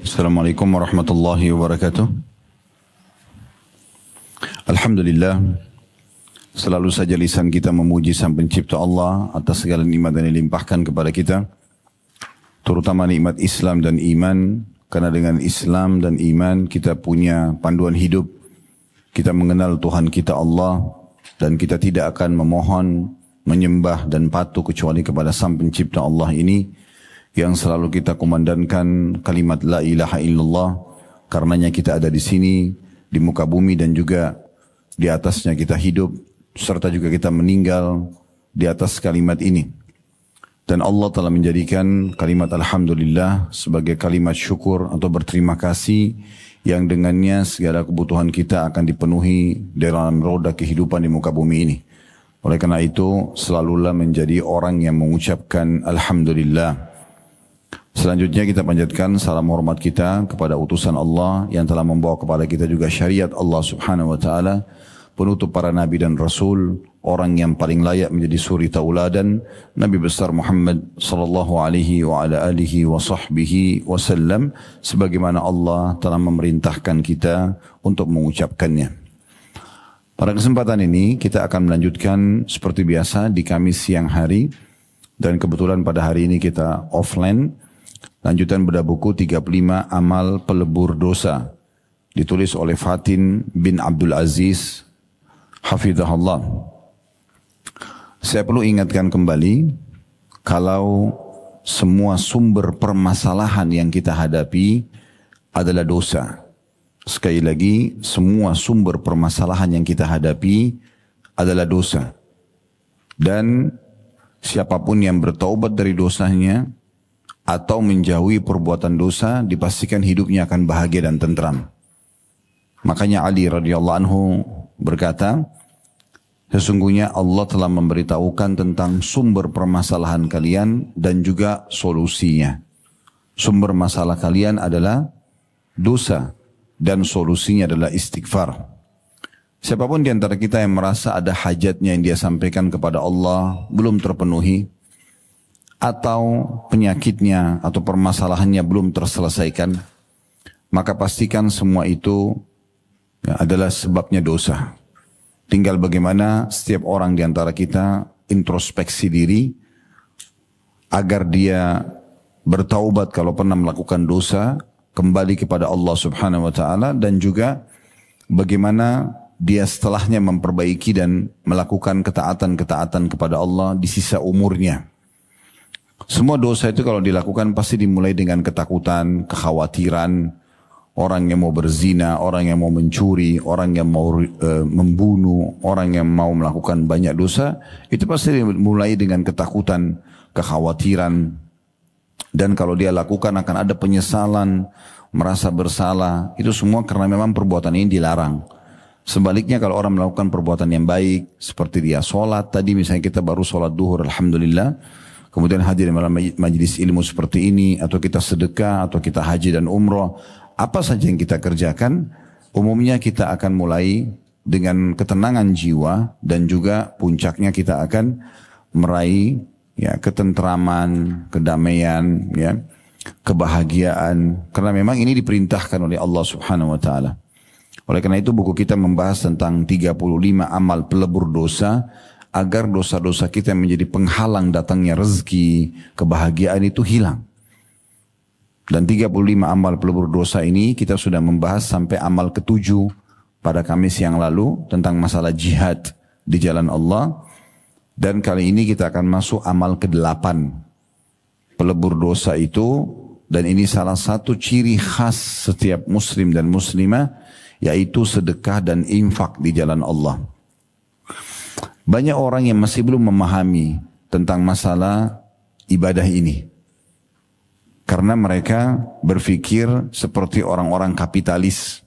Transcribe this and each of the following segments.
Assalamualaikum warahmatullahi wabarakatuh. Alhamdulillah, selalu saja lisan kita memuji Sang Pencipta Allah atas segala nikmat yang dilimpahkan kepada kita, terutama nikmat Islam dan iman. Karena dengan Islam dan iman kita punya panduan hidup, kita mengenal Tuhan kita Allah, dan kita tidak akan memohon, menyembah dan patuh kecuali kepada Sang Pencipta Allah ini, yang selalu kita kumandangkan kalimat la ilaha illallah. Karenanya kita ada di sini, di muka bumi, dan juga di atasnya kita hidup, serta juga kita meninggal di atas kalimat ini. Dan Allah telah menjadikan kalimat alhamdulillah sebagai kalimat syukur atau berterima kasih, yang dengannya segala kebutuhan kita akan dipenuhi dalam roda kehidupan di muka bumi ini. Oleh karena itu, selalulah menjadi orang yang mengucapkan alhamdulillah. Selanjutnya kita panjatkan salam hormat kita kepada utusan Allah yang telah membawa kepada kita juga syariat Allah subhanahu wa ta'ala, penutup para nabi dan rasul, orang yang paling layak menjadi suri tauladan, Nabi besar Muhammad sallallahu alaihi wa ala alihi wa sahbihi wasallam, sebagaimana Allah telah memerintahkan kita untuk mengucapkannya. Pada kesempatan ini kita akan melanjutkan seperti biasa di Kamis siang hari, dan kebetulan pada hari ini kita offline. Lanjutan bedah buku 35 Amal Pelebur Dosa, ditulis oleh Fatin bin Abdul Aziz hafizahullah. Saya perlu ingatkan kembali, kalau semua sumber permasalahan yang kita hadapi adalah dosa. Sekali lagi, semua sumber permasalahan yang kita hadapi adalah dosa. Dan siapapun yang bertaubat dari dosanya atau menjauhi perbuatan dosa, dipastikan hidupnya akan bahagia dan tentram. Makanya Ali radhiyallahu anhu berkata, sesungguhnya Allah telah memberitahukan tentang sumber permasalahan kalian dan juga solusinya. Sumber masalah kalian adalah dosa dan solusinya adalah istighfar. Siapapun di antara kita yang merasa ada hajatnya yang dia sampaikan kepada Allah belum terpenuhi, atau penyakitnya atau permasalahannya belum terselesaikan, maka pastikan semua itu adalah sebabnya dosa. Tinggal bagaimana setiap orang di antara kita introspeksi diri agar dia bertaubat kalau pernah melakukan dosa, kembali kepada Allah subhanahu wa ta'ala, dan juga bagaimana dia setelahnya memperbaiki dan melakukan ketaatan-ketaatan kepada Allah di sisa umurnya. Semua dosa itu kalau dilakukan pasti dimulai dengan ketakutan, kekhawatiran. Orang yang mau berzina, orang yang mau mencuri, orang yang mau membunuh, orang yang mau melakukan banyak dosa, itu pasti dimulai dengan ketakutan, kekhawatiran. Dan kalau dia lakukan akan ada penyesalan, merasa bersalah. Itu semua karena memang perbuatan ini dilarang. Sebaliknya kalau orang melakukan perbuatan yang baik, seperti dia sholat, tadi misalnya kita baru sholat duhur, alhamdulillah, kemudian hadir dalam majlis ilmu seperti ini, atau kita sedekah, atau kita haji dan umrah, apa saja yang kita kerjakan, umumnya kita akan mulai dengan ketenangan jiwa, dan juga puncaknya kita akan meraih ketentraman, kedamaian, kebahagiaan, karena memang ini diperintahkan oleh Allah subhanahu wa ta'ala. Oleh karena itu buku kita membahas tentang 35 amal pelebur dosa, agar dosa-dosa kita menjadi penghalang datangnya rezeki, kebahagiaan itu hilang. Dan 35 amal pelebur dosa ini kita sudah membahas sampai amal ke-7 pada Kamis yang lalu, tentang masalah jihad di jalan Allah. Dan kali ini kita akan masuk amal ke-8 pelebur dosa itu, dan ini salah satu ciri khas setiap muslim dan muslimah, yaitu sedekah dan infak di jalan Allah. Banyak orang yang masih belum memahami tentang masalah ibadah ini. Karena mereka berpikir seperti orang-orang kapitalis.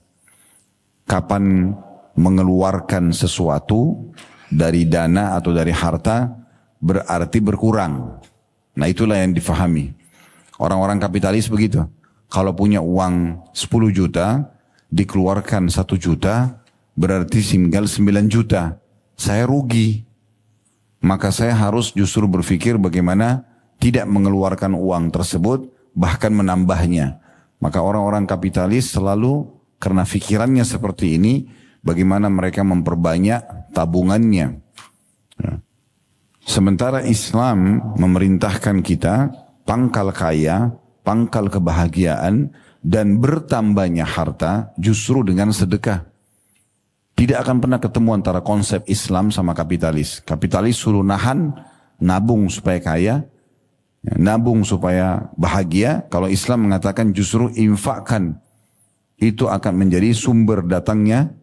Kapan mengeluarkan sesuatu dari dana atau dari harta berarti berkurang. Nah itulah yang difahami. Orang-orang kapitalis begitu. Kalau punya uang 10 juta, dikeluarkan 1 juta, berarti tinggal 9 juta. Saya rugi. Maka saya harus justru berpikir bagaimana tidak mengeluarkan uang tersebut, bahkan menambahnya. Maka orang-orang kapitalis selalu karena pikirannya seperti ini, bagaimana mereka memperbanyak tabungannya. Sementara Islam memerintahkan kita pangkal kaya, pangkal kebahagiaan, dan bertambahnya harta justru dengan sedekah. Tidak akan pernah ketemu antara konsep Islam sama kapitalis. Kapitalis suruh nahan, nabung supaya kaya, nabung supaya bahagia. Kalau Islam mengatakan justru infakkan, itu akan menjadi sumber datangnya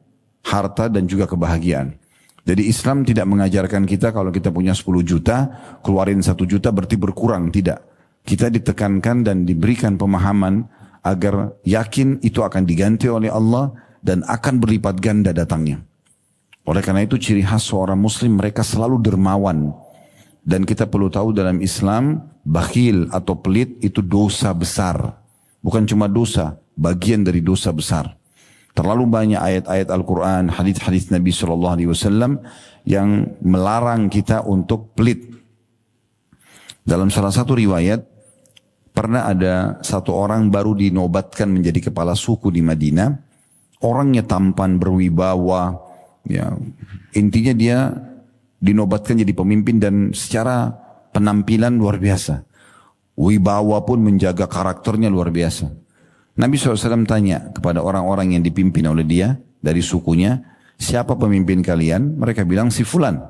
harta dan juga kebahagiaan. Jadi Islam tidak mengajarkan kita kalau kita punya 10 juta, keluarin 1 juta berarti berkurang. Tidak. Kita ditekankan dan diberikan pemahaman agar yakin itu akan diganti oleh Allah dan akan berlipat ganda datangnya. Oleh karena itu ciri khas seorang muslim, mereka selalu dermawan. Dan kita perlu tahu dalam Islam, bakhil atau pelit itu dosa besar. Bukan cuma dosa, bagian dari dosa besar. Terlalu banyak ayat-ayat Al-Quran, hadis-hadis Nabi SAW yang melarang kita untuk pelit. Dalam salah satu riwayat, pernah ada satu orang baru dinobatkan menjadi kepala suku di Madinah. Orangnya tampan, berwibawa. Ya, intinya dia dinobatkan jadi pemimpin dan secara penampilan luar biasa. Wibawa pun menjaga karakternya luar biasa. Nabi SAW tanya kepada orang-orang yang dipimpin oleh dia dari sukunya, siapa pemimpin kalian? Mereka bilang si fulan.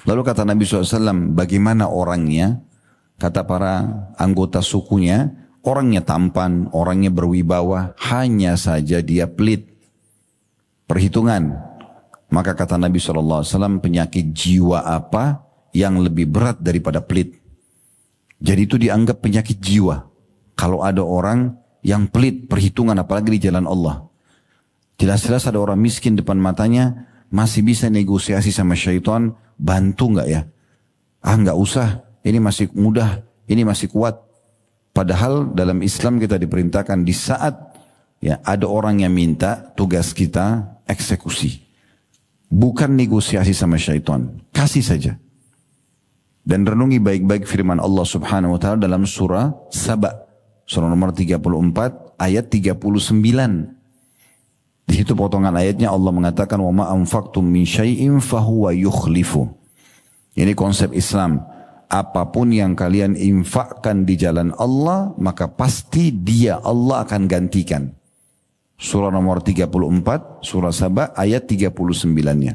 Lalu kata Nabi SAW, bagaimana orangnya? Kata para anggota sukunya, orangnya tampan, orangnya berwibawa, hanya saja dia pelit. Perhitungan. Maka kata Nabi SAW, penyakit jiwa apa yang lebih berat daripada pelit? Jadi itu dianggap penyakit jiwa. Kalau ada orang yang pelit perhitungan apalagi di jalan Allah. Jelas-jelas ada orang miskin depan matanya, masih bisa negosiasi sama syaitan, bantu nggak ya? Ah nggak usah, ini masih mudah, ini masih kuat. Padahal dalam Islam kita diperintahkan di saat ya ada orang yang minta, tugas kita eksekusi. Bukan negosiasi sama syaitan, kasih saja. Dan renungi baik-baik firman Allah Subhanahu wa taala dalam surah Saba. Surah nomor 34 ayat 39. Di situ potongan ayatnya Allah mengatakan wa ma anfaqtum min syai'in fahuwa yukhlifu. Ini konsep Islam. Apapun yang kalian infakkan di jalan Allah, maka pasti dia Allah akan gantikan. Surah nomor 34, surah Saba ayat 39-nya.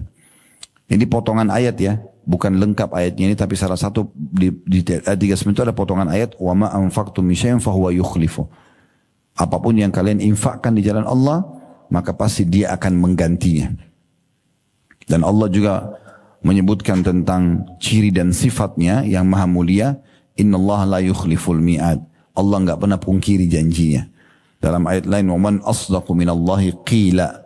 Ini potongan ayat ya. Bukan lengkap ayatnya ini, tapi salah satu di ayat 39 itu ada potongan ayat wa ma anfaqtum min syai'in fahuwa yukhlifu. Apapun yang kalian infakkan di jalan Allah, maka pasti dia akan menggantinya. Dan Allah juga menyebutkan tentang ciri dan sifatnya yang maha mulia, innallaha la yukhliful mi'ad. Allah enggak pernah pungkiri janjinya. Dalam ayat lain, wa man asdaqu minallahi qila.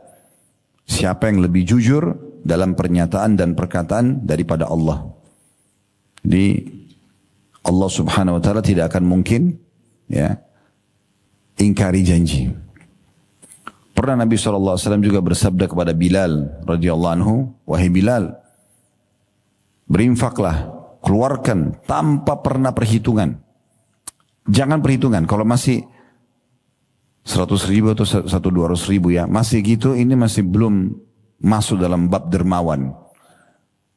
Siapa yang lebih jujur dalam pernyataan dan perkataan daripada Allah. Jadi Allah Subhanahu wa taala tidak akan mungkin ya ingkari janji. Pernah Nabi SAW juga bersabda kepada Bilal radhiyallahu anhu, wahai Bilal, berinfaklah, keluarkan tanpa pernah perhitungan. Jangan perhitungan, kalau masih 100.000 atau 200.000 ya, masih gitu, ini masih belum masuk dalam bab dermawan.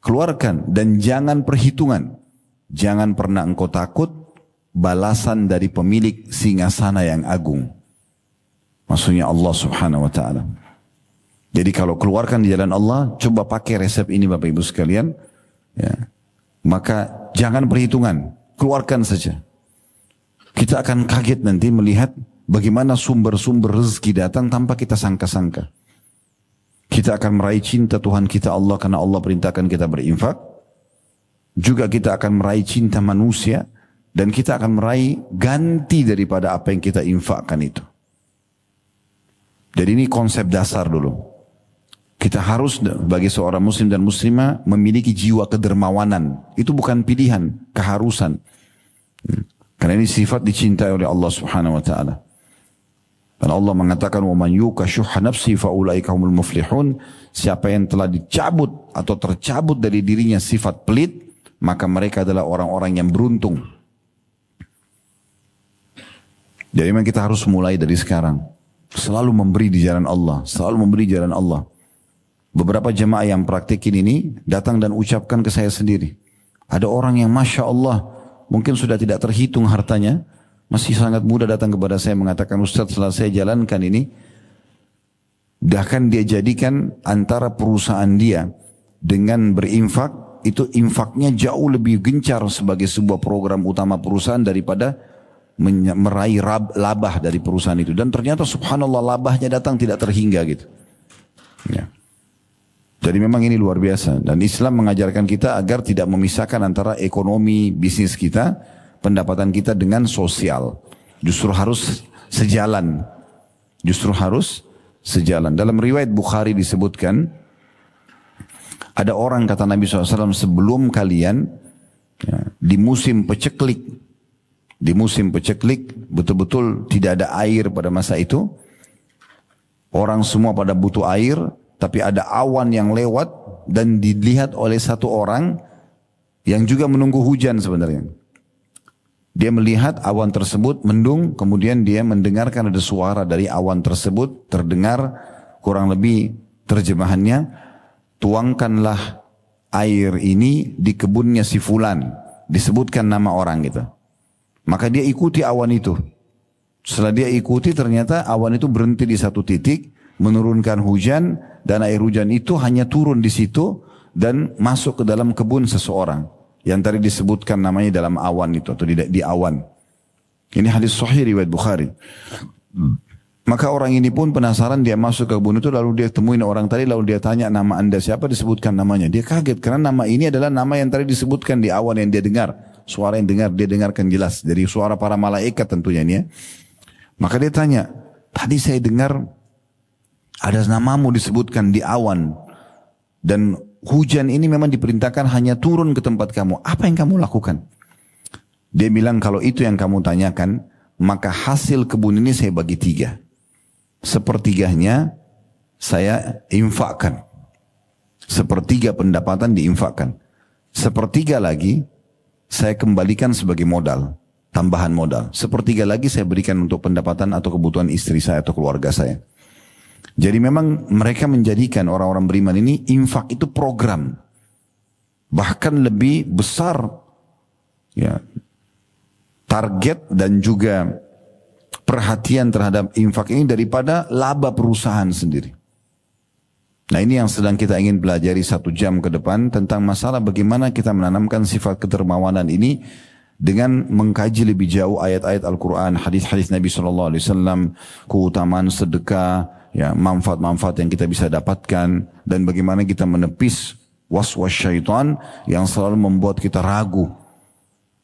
Keluarkan dan jangan perhitungan. Jangan pernah engkau takut balasan dari pemilik singgasana yang agung. Maksudnya Allah Subhanahu wa taala. Jadi kalau keluarkan di jalan Allah, coba pakai resep ini Bapak Ibu sekalian, ya. Maka jangan perhitungan, keluarkan saja. Kita akan kaget nanti melihat bagaimana sumber-sumber rezeki datang tanpa kita sangka-sangka. Kita akan meraih cinta Tuhan kita Allah karena Allah perintahkan kita berinfak. Juga kita akan meraih cinta manusia. Dan kita akan meraih ganti daripada apa yang kita infakkan itu. Jadi ini konsep dasar dulu. Kita harus bagi seorang muslim dan muslimah memiliki jiwa kedermawanan. Itu bukan pilihan, keharusan. Karena ini sifat dicintai oleh Allah Subhanahu wa taala. Dan Allah mengatakan wa man yuka syuhha nafsi fa ulaika humul muflihun. Siapa yang telah dicabut atau tercabut dari dirinya sifat pelit, maka mereka adalah orang-orang yang beruntung. Jadi memang kita harus mulai dari sekarang. Selalu memberi di jalan Allah. Selalu memberi di jalan Allah. Beberapa jemaah yang praktikin ini datang dan ucapkan ke saya sendiri. Ada orang yang Masya Allah mungkin sudah tidak terhitung hartanya. Masih sangat muda datang kepada saya mengatakan, Ustaz setelah saya jalankan ini. Bahkan dia jadikan antara perusahaan dia dengan berinfak. Itu infaknya jauh lebih gencar sebagai sebuah program utama perusahaan daripada meraih labah dari perusahaan itu. Dan ternyata subhanallah labahnya datang tidak terhingga gitu. Ya. Jadi memang ini luar biasa. Dan Islam mengajarkan kita agar tidak memisahkan antara ekonomi, bisnis kita, pendapatan kita dengan sosial. Justru harus sejalan. Justru harus sejalan. Dalam riwayat Bukhari disebutkan, ada orang kata Nabi SAW sebelum kalian ya, di musim peceklik. Di musim peceklik betul-betul tidak ada air pada masa itu. Orang semua pada butuh air. Tapi ada awan yang lewat dan dilihat oleh satu orang yang juga menunggu hujan sebenarnya. Dia melihat awan tersebut mendung. Kemudian dia mendengarkan ada suara dari awan tersebut. Terdengar kurang lebih terjemahannya. Tuangkanlah air ini di kebunnya si fulan. Disebutkan nama orang gitu. Maka dia ikuti awan itu. Setelah dia ikuti ternyata awan itu berhenti di satu titik. Menurunkan hujan. Dan air hujan itu hanya turun di situ. Dan masuk ke dalam kebun seseorang. Yang tadi disebutkan namanya dalam awan itu. Atau di awan. Ini hadis sahih riwayat Bukhari. Maka orang ini pun penasaran. Dia masuk ke kebun itu. Lalu dia temuin orang tadi. Lalu dia tanya nama anda siapa. Disebutkan namanya. Dia kaget. Karena nama ini adalah nama yang tadi disebutkan di awan yang dia dengar. Suara yang dia dengarkan jelas. Dari suara para malaikat tentunya ini ya. Maka dia tanya. Tadi saya dengar. Ada namamu disebutkan di awan. Dan hujan ini memang diperintahkan hanya turun ke tempat kamu. Apa yang kamu lakukan? Dia bilang kalau itu yang kamu tanyakan. Maka hasil kebun ini saya bagi 3. Sepertiganya saya infakkan. Sepertiga pendapatan diinfakkan. Sepertiga lagi saya kembalikan sebagai modal. Tambahan modal. Sepertiga lagi saya berikan untuk pendapatan atau kebutuhan istri saya atau keluarga saya. Jadi memang mereka menjadikan orang-orang beriman ini infak itu program. Bahkan lebih besar ya, target dan juga perhatian terhadap infak ini daripada laba perusahaan sendiri. Nah ini yang sedang kita ingin pelajari 1 jam ke depan tentang masalah bagaimana kita menanamkan sifat kedermawanan ini dengan mengkaji lebih jauh ayat-ayat Al-Quran, hadis-hadis Nabi SAW, keutamaan sedekah, ya, manfaat-manfaat yang kita bisa dapatkan dan bagaimana kita menepis was-was syaitan yang selalu membuat kita ragu.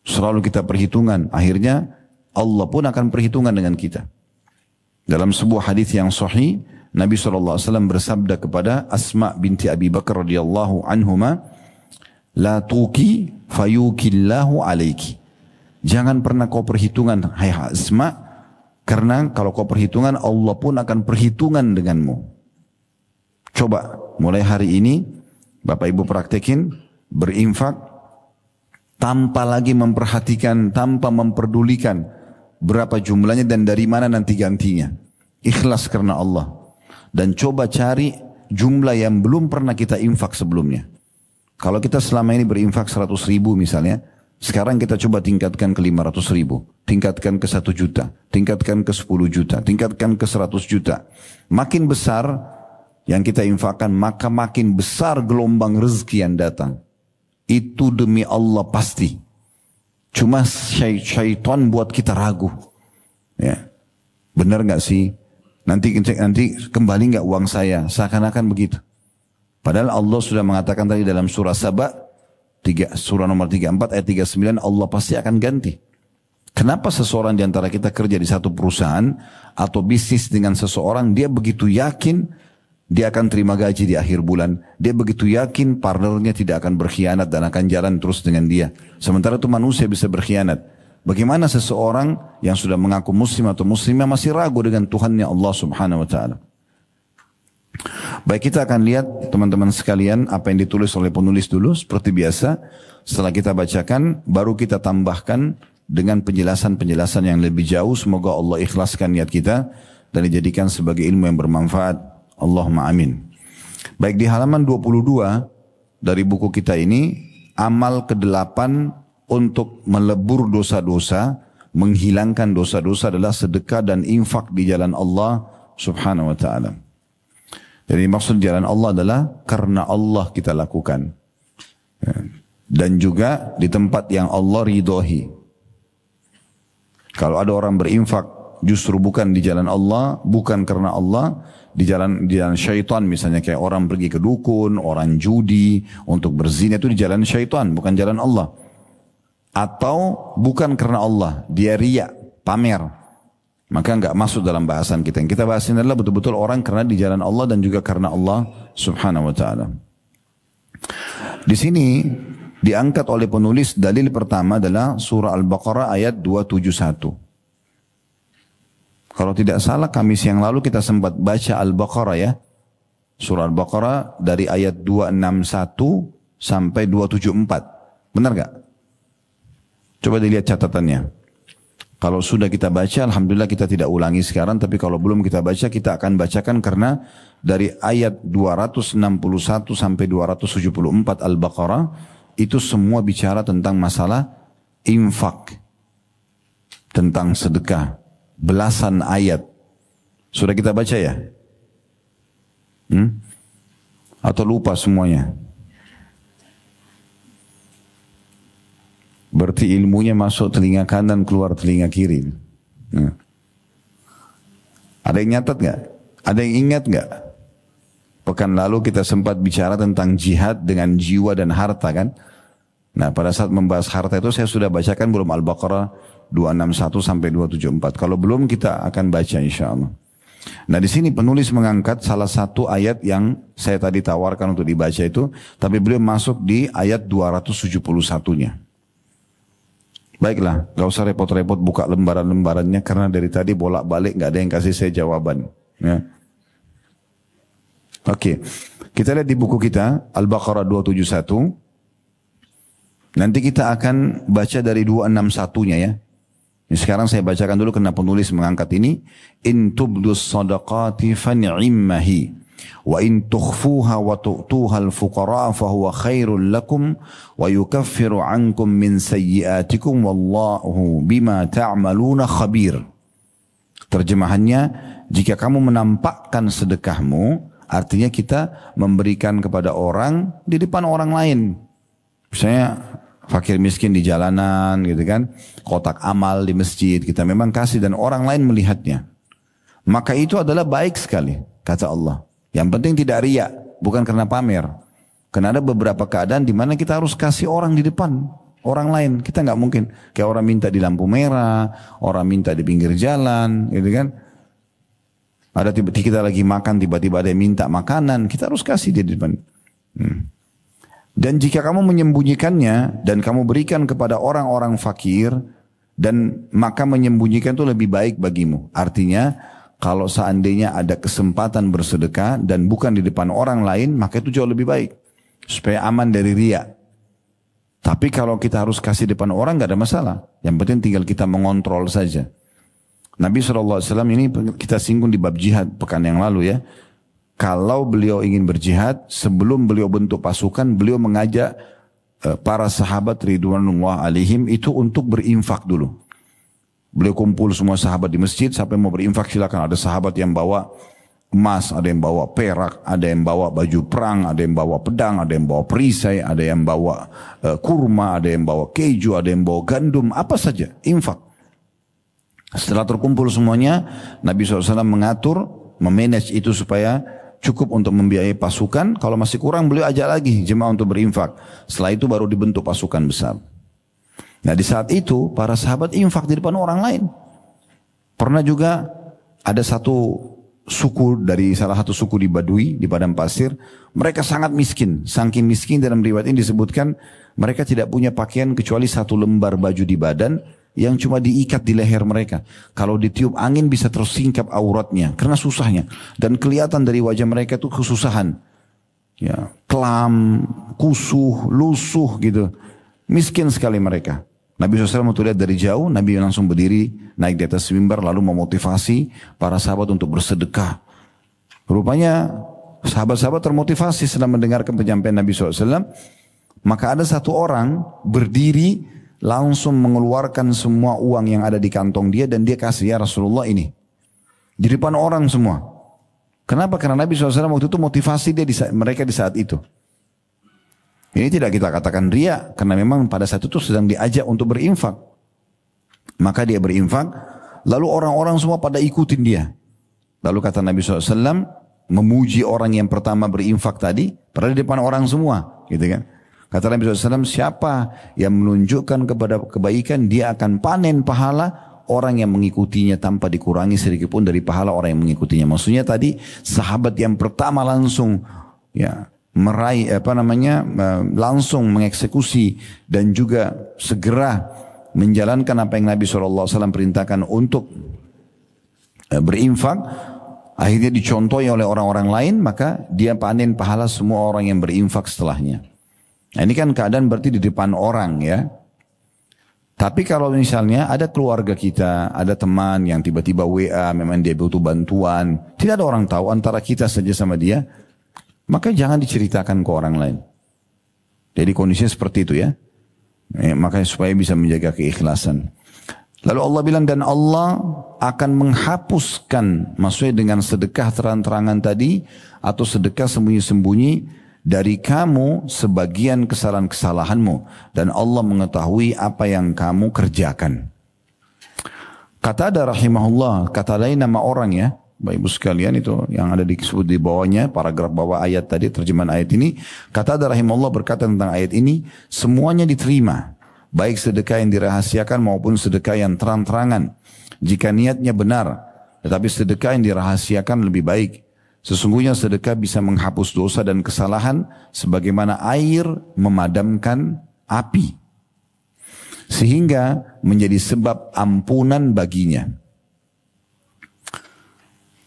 Selalu kita perhitungan. Akhirnya Allah pun akan perhitungan dengan kita. Dalam sebuah hadis yang sahih, Nabi SAW bersabda kepada Asma binti Abi Bakar radhiyallahu anhuma, la tuki fayukillahu alaiki. Jangan pernah kau perhitungan, hai Asma, karena kalau kau perhitungan, Allah pun akan perhitungan denganmu. Coba mulai hari ini, Bapak Ibu praktekin, berinfak, tanpa lagi memperhatikan, tanpa memperdulikan berapa jumlahnya dan dari mana nanti gantinya. Ikhlas karena Allah. Dan coba cari jumlah yang belum pernah kita infak sebelumnya. Kalau kita selama ini berinfak 100 ribu misalnya, sekarang kita coba tingkatkan ke 500 ribu, tingkatkan ke 1 juta, tingkatkan ke 10 juta, tingkatkan ke 100 juta. Makin besar yang kita infakkan, maka makin besar gelombang rezeki yang datang. Itu demi Allah pasti. Cuma syaitan buat kita ragu. Ya, benar nggak sih? Nanti kembali nggak uang saya? Seakan-akan begitu. Padahal Allah sudah mengatakan tadi dalam surah Saba, surah nomor 34 ayat 39, Allah pasti akan ganti. Kenapa seseorang di antara kita kerja di satu perusahaan atau bisnis dengan seseorang, dia begitu yakin dia akan terima gaji di akhir bulan. Dia begitu yakin partnernya tidak akan berkhianat dan akan jalan terus dengan dia. Sementara itu manusia bisa berkhianat. Bagaimana seseorang yang sudah mengaku muslim atau muslimah masih ragu dengan Tuhannya Allah subhanahu wa ta'ala. Baik, kita akan lihat teman-teman sekalian apa yang ditulis oleh penulis dulu. Seperti biasa, setelah kita bacakan baru kita tambahkan dengan penjelasan-penjelasan yang lebih jauh. Semoga Allah ikhlaskan niat kita dan dijadikan sebagai ilmu yang bermanfaat. Allahumma amin. Baik, di halaman 22 dari buku kita ini, amal ke-8 untuk melebur dosa-dosa, menghilangkan dosa-dosa adalah sedekah dan infak di jalan Allah subhanahu wa ta'ala. Jadi maksud jalan Allah adalah karena Allah kita lakukan. Dan juga di tempat yang Allah ridhoi. Kalau ada orang berinfak justru bukan di jalan Allah, bukan karena Allah, di jalan syaitan misalnya, kayak orang pergi ke dukun, orang judi untuk berzina, itu di jalan syaitan, bukan jalan Allah. Atau bukan karena Allah, dia riya, pamer, maka enggak masuk dalam bahasan kita. Yang kita bahas ini adalah betul-betul orang karena di jalan Allah dan juga karena Allah subhanahu wa ta'ala. Di sini diangkat oleh penulis dalil pertama adalah surah Al-Baqarah ayat 271. Kalau tidak salah Kamis yang lalu kita sempat baca Al-Baqarah ya. Surah Al-Baqarah dari ayat 261 sampai 274. Benar gak? Coba dilihat catatannya. Kalau sudah kita baca, alhamdulillah kita tidak ulangi sekarang. Tapi kalau belum kita baca, kita akan bacakan karena dari ayat 261 sampai 274 Al-Baqarah, itu semua bicara tentang masalah infak, tentang sedekah, belasan ayat. Sudah kita baca ya? Atau lupa semuanya? Berarti ilmunya masuk telinga kanan, keluar telinga kiri. Ada yang nyatat gak? Ada yang ingat gak? Pekan lalu kita sempat bicara tentang jihad dengan jiwa dan harta kan? Nah, pada saat membahas harta itu saya sudah bacakan belum Al-Baqarah 261 sampai 274. Kalau belum kita akan baca insyaallah. Nah, di sini penulis mengangkat salah satu ayat yang saya tadi tawarkan untuk dibaca itu, tapi beliau masuk di ayat 271-nya. Baiklah, gak usah repot-repot buka lembaran-lembarannya karena dari tadi bolak-balik gak ada yang kasih saya jawaban. Ya. Oke, kita lihat di buku kita Al-Baqarah 271. Nanti kita akan baca dari 261-nya ya. Ini sekarang saya bacakan dulu karena penulis mengangkat ini. In tubdus sadaqati fan'immahi wa in tukhfuha wa tu'tuha al-fuqara fahuwa khairul lakum wa yukaffiru ankum min sayyiatikum wallahu bima ta'maluna khabir. Terjemahannya, jika kamu menampakkan sedekahmu, artinya kita memberikan kepada orang di depan orang lain. Misalnya fakir miskin di jalanan gitu kan, kotak amal di masjid kita memang kasih dan orang lain melihatnya. Maka itu adalah baik sekali, kata Allah. Yang penting tidak riya, bukan karena pamer. Karena ada beberapa keadaan di mana kita harus kasih orang di depan orang lain. Kita nggak mungkin kayak orang minta di lampu merah, orang minta di pinggir jalan, gitu kan. Ada tiba-tiba kita lagi makan, tiba-tiba ada yang minta makanan, kita harus kasih di depan. Dan jika kamu menyembunyikannya dan kamu berikan kepada orang-orang fakir, dan maka menyembunyikan itu lebih baik bagimu. Artinya, kalau seandainya ada kesempatan bersedekah dan bukan di depan orang lain, maka itu jauh lebih baik. Supaya aman dari riya. Tapi kalau kita harus kasih depan orang, gak ada masalah. Yang penting tinggal kita mengontrol saja. Nabi SAW ini kita singgung di bab jihad pekan yang lalu ya. Kalau beliau ingin berjihad, sebelum beliau bentuk pasukan, beliau mengajak para sahabat ridwanullah alaihim itu untuk berinfak dulu. Beliau kumpul semua sahabat di masjid, sampai mau berinfak silakan. Ada sahabat yang bawa emas, ada yang bawa perak, ada yang bawa baju perang, ada yang bawa pedang, ada yang bawa perisai, ada yang bawa kurma, ada yang bawa keju, ada yang bawa gandum, apa saja, infak. Setelah terkumpul semuanya, Nabi SAW mengatur, memanage itu supaya cukup untuk membiayai pasukan. Kalau masih kurang, beliau ajak lagi jemaah untuk berinfak. Setelah itu baru dibentuk pasukan besar. Nah, di saat itu para sahabat infak di depan orang lain. Pernah juga ada satu suku dari salah satu suku di Badui di padang pasir, mereka sangat miskin. Saking miskin dalam riwayat ini disebutkan mereka tidak punya pakaian kecuali satu lembar baju di badan yang cuma diikat di leher mereka. Kalau ditiup angin bisa tersingkap auratnya karena susahnya, dan kelihatan dari wajah mereka itu kesusahan. Ya, kelam, kusuh, lusuh gitu. Miskin sekali mereka. Nabi SAW waktu lihat dari jauh, Nabi langsung berdiri, naik di atas mimbar, lalu memotivasi para sahabat untuk bersedekah. Rupanya sahabat-sahabat termotivasi setelah mendengarkan penyampaian Nabi SAW. Maka ada satu orang berdiri, langsung mengeluarkan semua uang yang ada di kantong dia, dan dia kasih, ya Rasulullah ini. Di depan orang semua. Kenapa? Karena Nabi SAW waktu itu motivasi dia mereka di saat itu. Ini tidak kita katakan riya, karena memang pada saat itu sedang diajak untuk berinfak. Maka dia berinfak, lalu orang-orang semua pada ikutin dia. Lalu kata Nabi SAW, memuji orang yang pertama berinfak tadi, padahal di depan orang semua. Gitu kan. Kata Nabi SAW, siapa yang menunjukkan kepada kebaikan, dia akan panen pahala orang yang mengikutinya tanpa dikurangi sedikit pun dari pahala orang yang mengikutinya. Maksudnya tadi, sahabat yang pertama langsung ya langsung mengeksekusi dan juga segera menjalankan apa yang Nabi SAW perintahkan untuk berinfak, akhirnya dicontohi oleh orang-orang lain, maka dia panen pahala semua orang yang berinfak setelahnya. Nah, ini kan keadaan berarti di depan orang ya. Tapi kalau misalnya ada keluarga kita, ada teman yang tiba-tiba WA, memang dia butuh bantuan, tidak ada orang tahu antara kita saja sama dia, maka jangan diceritakan ke orang lain. Jadi kondisinya seperti itu ya. Makanya supaya bisa menjaga keikhlasan. Lalu Allah bilang, dan Allah akan menghapuskan, maksudnya dengan sedekah terang-terangan tadi, atau sedekah sembunyi-sembunyi, dari kamu sebagian kesalahan-kesalahanmu. Dan Allah mengetahui apa yang kamu kerjakan. Qatada rahimahullah, kata lain nama orang ya. Bapak Ibu sekalian, itu yang ada disebut di bawahnya, paragraf bawah ayat tadi, terjemahan ayat ini. Qatada rahimahullah berkata tentang ayat ini, semuanya diterima. Baik sedekah yang dirahasiakan maupun sedekah yang terang-terangan. Jika niatnya benar, tetapi sedekah yang dirahasiakan lebih baik. Sesungguhnya sedekah bisa menghapus dosa dan kesalahan sebagaimana air memadamkan api. Sehingga menjadi sebab ampunan baginya.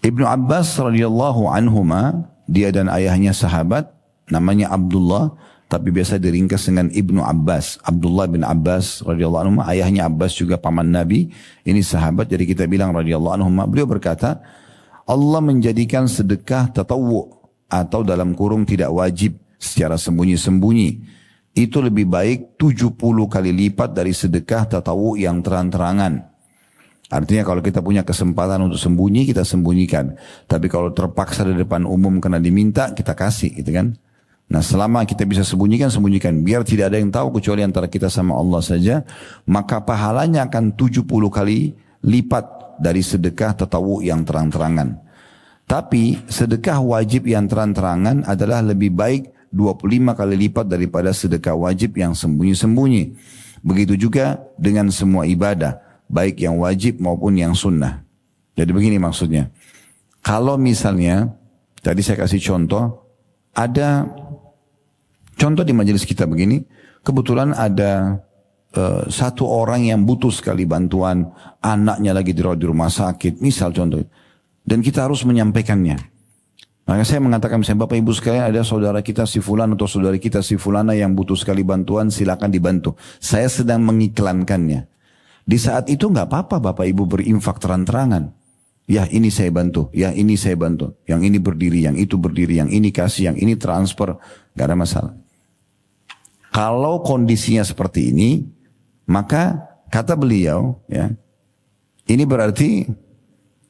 Ibnu Abbas radhiyallahu anhuma, dia dan ayahnya sahabat, namanya Abdullah, tapi biasa diringkas dengan Ibnu Abbas. Abdullah bin Abbas radhiyallahu anhuma, ayahnya Abbas juga paman Nabi, ini sahabat, jadi kita bilang radhiyallahu anhuma. Beliau berkata, Allah menjadikan sedekah tatawwu atau dalam kurung tidak wajib secara sembunyi-sembunyi, itu lebih baik 70 kali lipat dari sedekah tatawwu yang terang-terangan. Artinya kalau kita punya kesempatan untuk sembunyi, kita sembunyikan. Tapi kalau terpaksa di depan umum karena diminta, kita kasih gitu kan. Nah selama kita bisa sembunyikan, sembunyikan. Biar tidak ada yang tahu kecuali antara kita sama Allah saja. Maka pahalanya akan 70 kali lipat dari sedekah tatawwu yang terang-terangan. Tapi sedekah wajib yang terang-terangan adalah lebih baik 25 kali lipat daripada sedekah wajib yang sembunyi-sembunyi. Begitu juga dengan semua ibadah, baik yang wajib maupun yang sunnah. Jadi begini maksudnya. Kalau misalnya, tadi saya kasih contoh, ada contoh di majelis kita begini, kebetulan ada satu orang yang butuh sekali bantuan, anaknya lagi dirawat di rumah sakit, misal contoh, dan kita harus menyampaikannya. Maka saya mengatakan, misalnya Bapak Ibu sekalian, ada saudara kita si fulan atau saudari kita si fulana yang butuh sekali bantuan, silakan dibantu. Saya sedang mengiklankannya. Di saat itu nggak apa-apa Bapak Ibu berinfak terang-terangan. Ya ini saya bantu, ya ini saya bantu. Yang ini berdiri, yang itu berdiri, yang ini kasih, yang ini transfer. Nggak ada masalah. Kalau kondisinya seperti ini, maka kata beliau, ya, ini berarti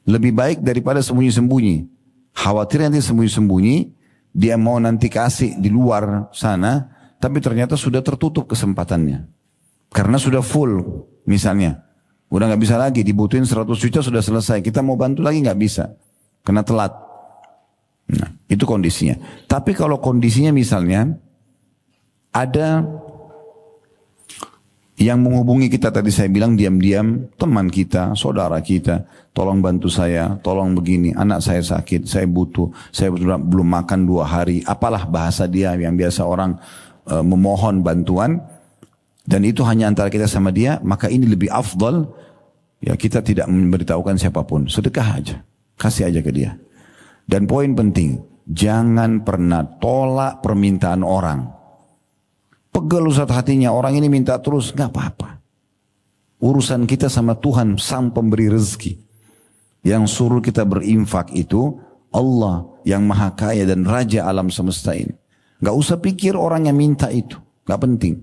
lebih baik daripada sembunyi-sembunyi. Khawatir nanti sembunyi-sembunyi, dia mau nanti kasih di luar sana, tapi ternyata sudah tertutup kesempatannya. Karena sudah full misalnya. Udah gak bisa lagi, dibutuhin 100 juta sudah selesai. Kita mau bantu lagi gak bisa. Karena telat. Nah, itu kondisinya. Tapi kalau kondisinya misalnya, ada yang menghubungi kita tadi saya bilang diam-diam, teman kita, saudara kita, tolong bantu saya, tolong begini, anak saya sakit, saya butuh, saya belum makan 2 hari, apalah bahasa dia yang biasa orang memohon bantuan. Dan itu hanya antara kita sama dia, maka ini lebih afdal, ya kita tidak memberitahukan siapapun, sedekah aja, kasih aja ke dia. Dan poin penting, jangan pernah tolak permintaan orang. Pegel Ustaz hatinya, orang ini minta terus, gak apa-apa. Urusan kita sama Tuhan sang pemberi rezeki. Yang suruh kita berinfak itu Allah yang maha kaya dan raja alam semesta ini. Gak usah pikir orang yang minta itu. Gak penting.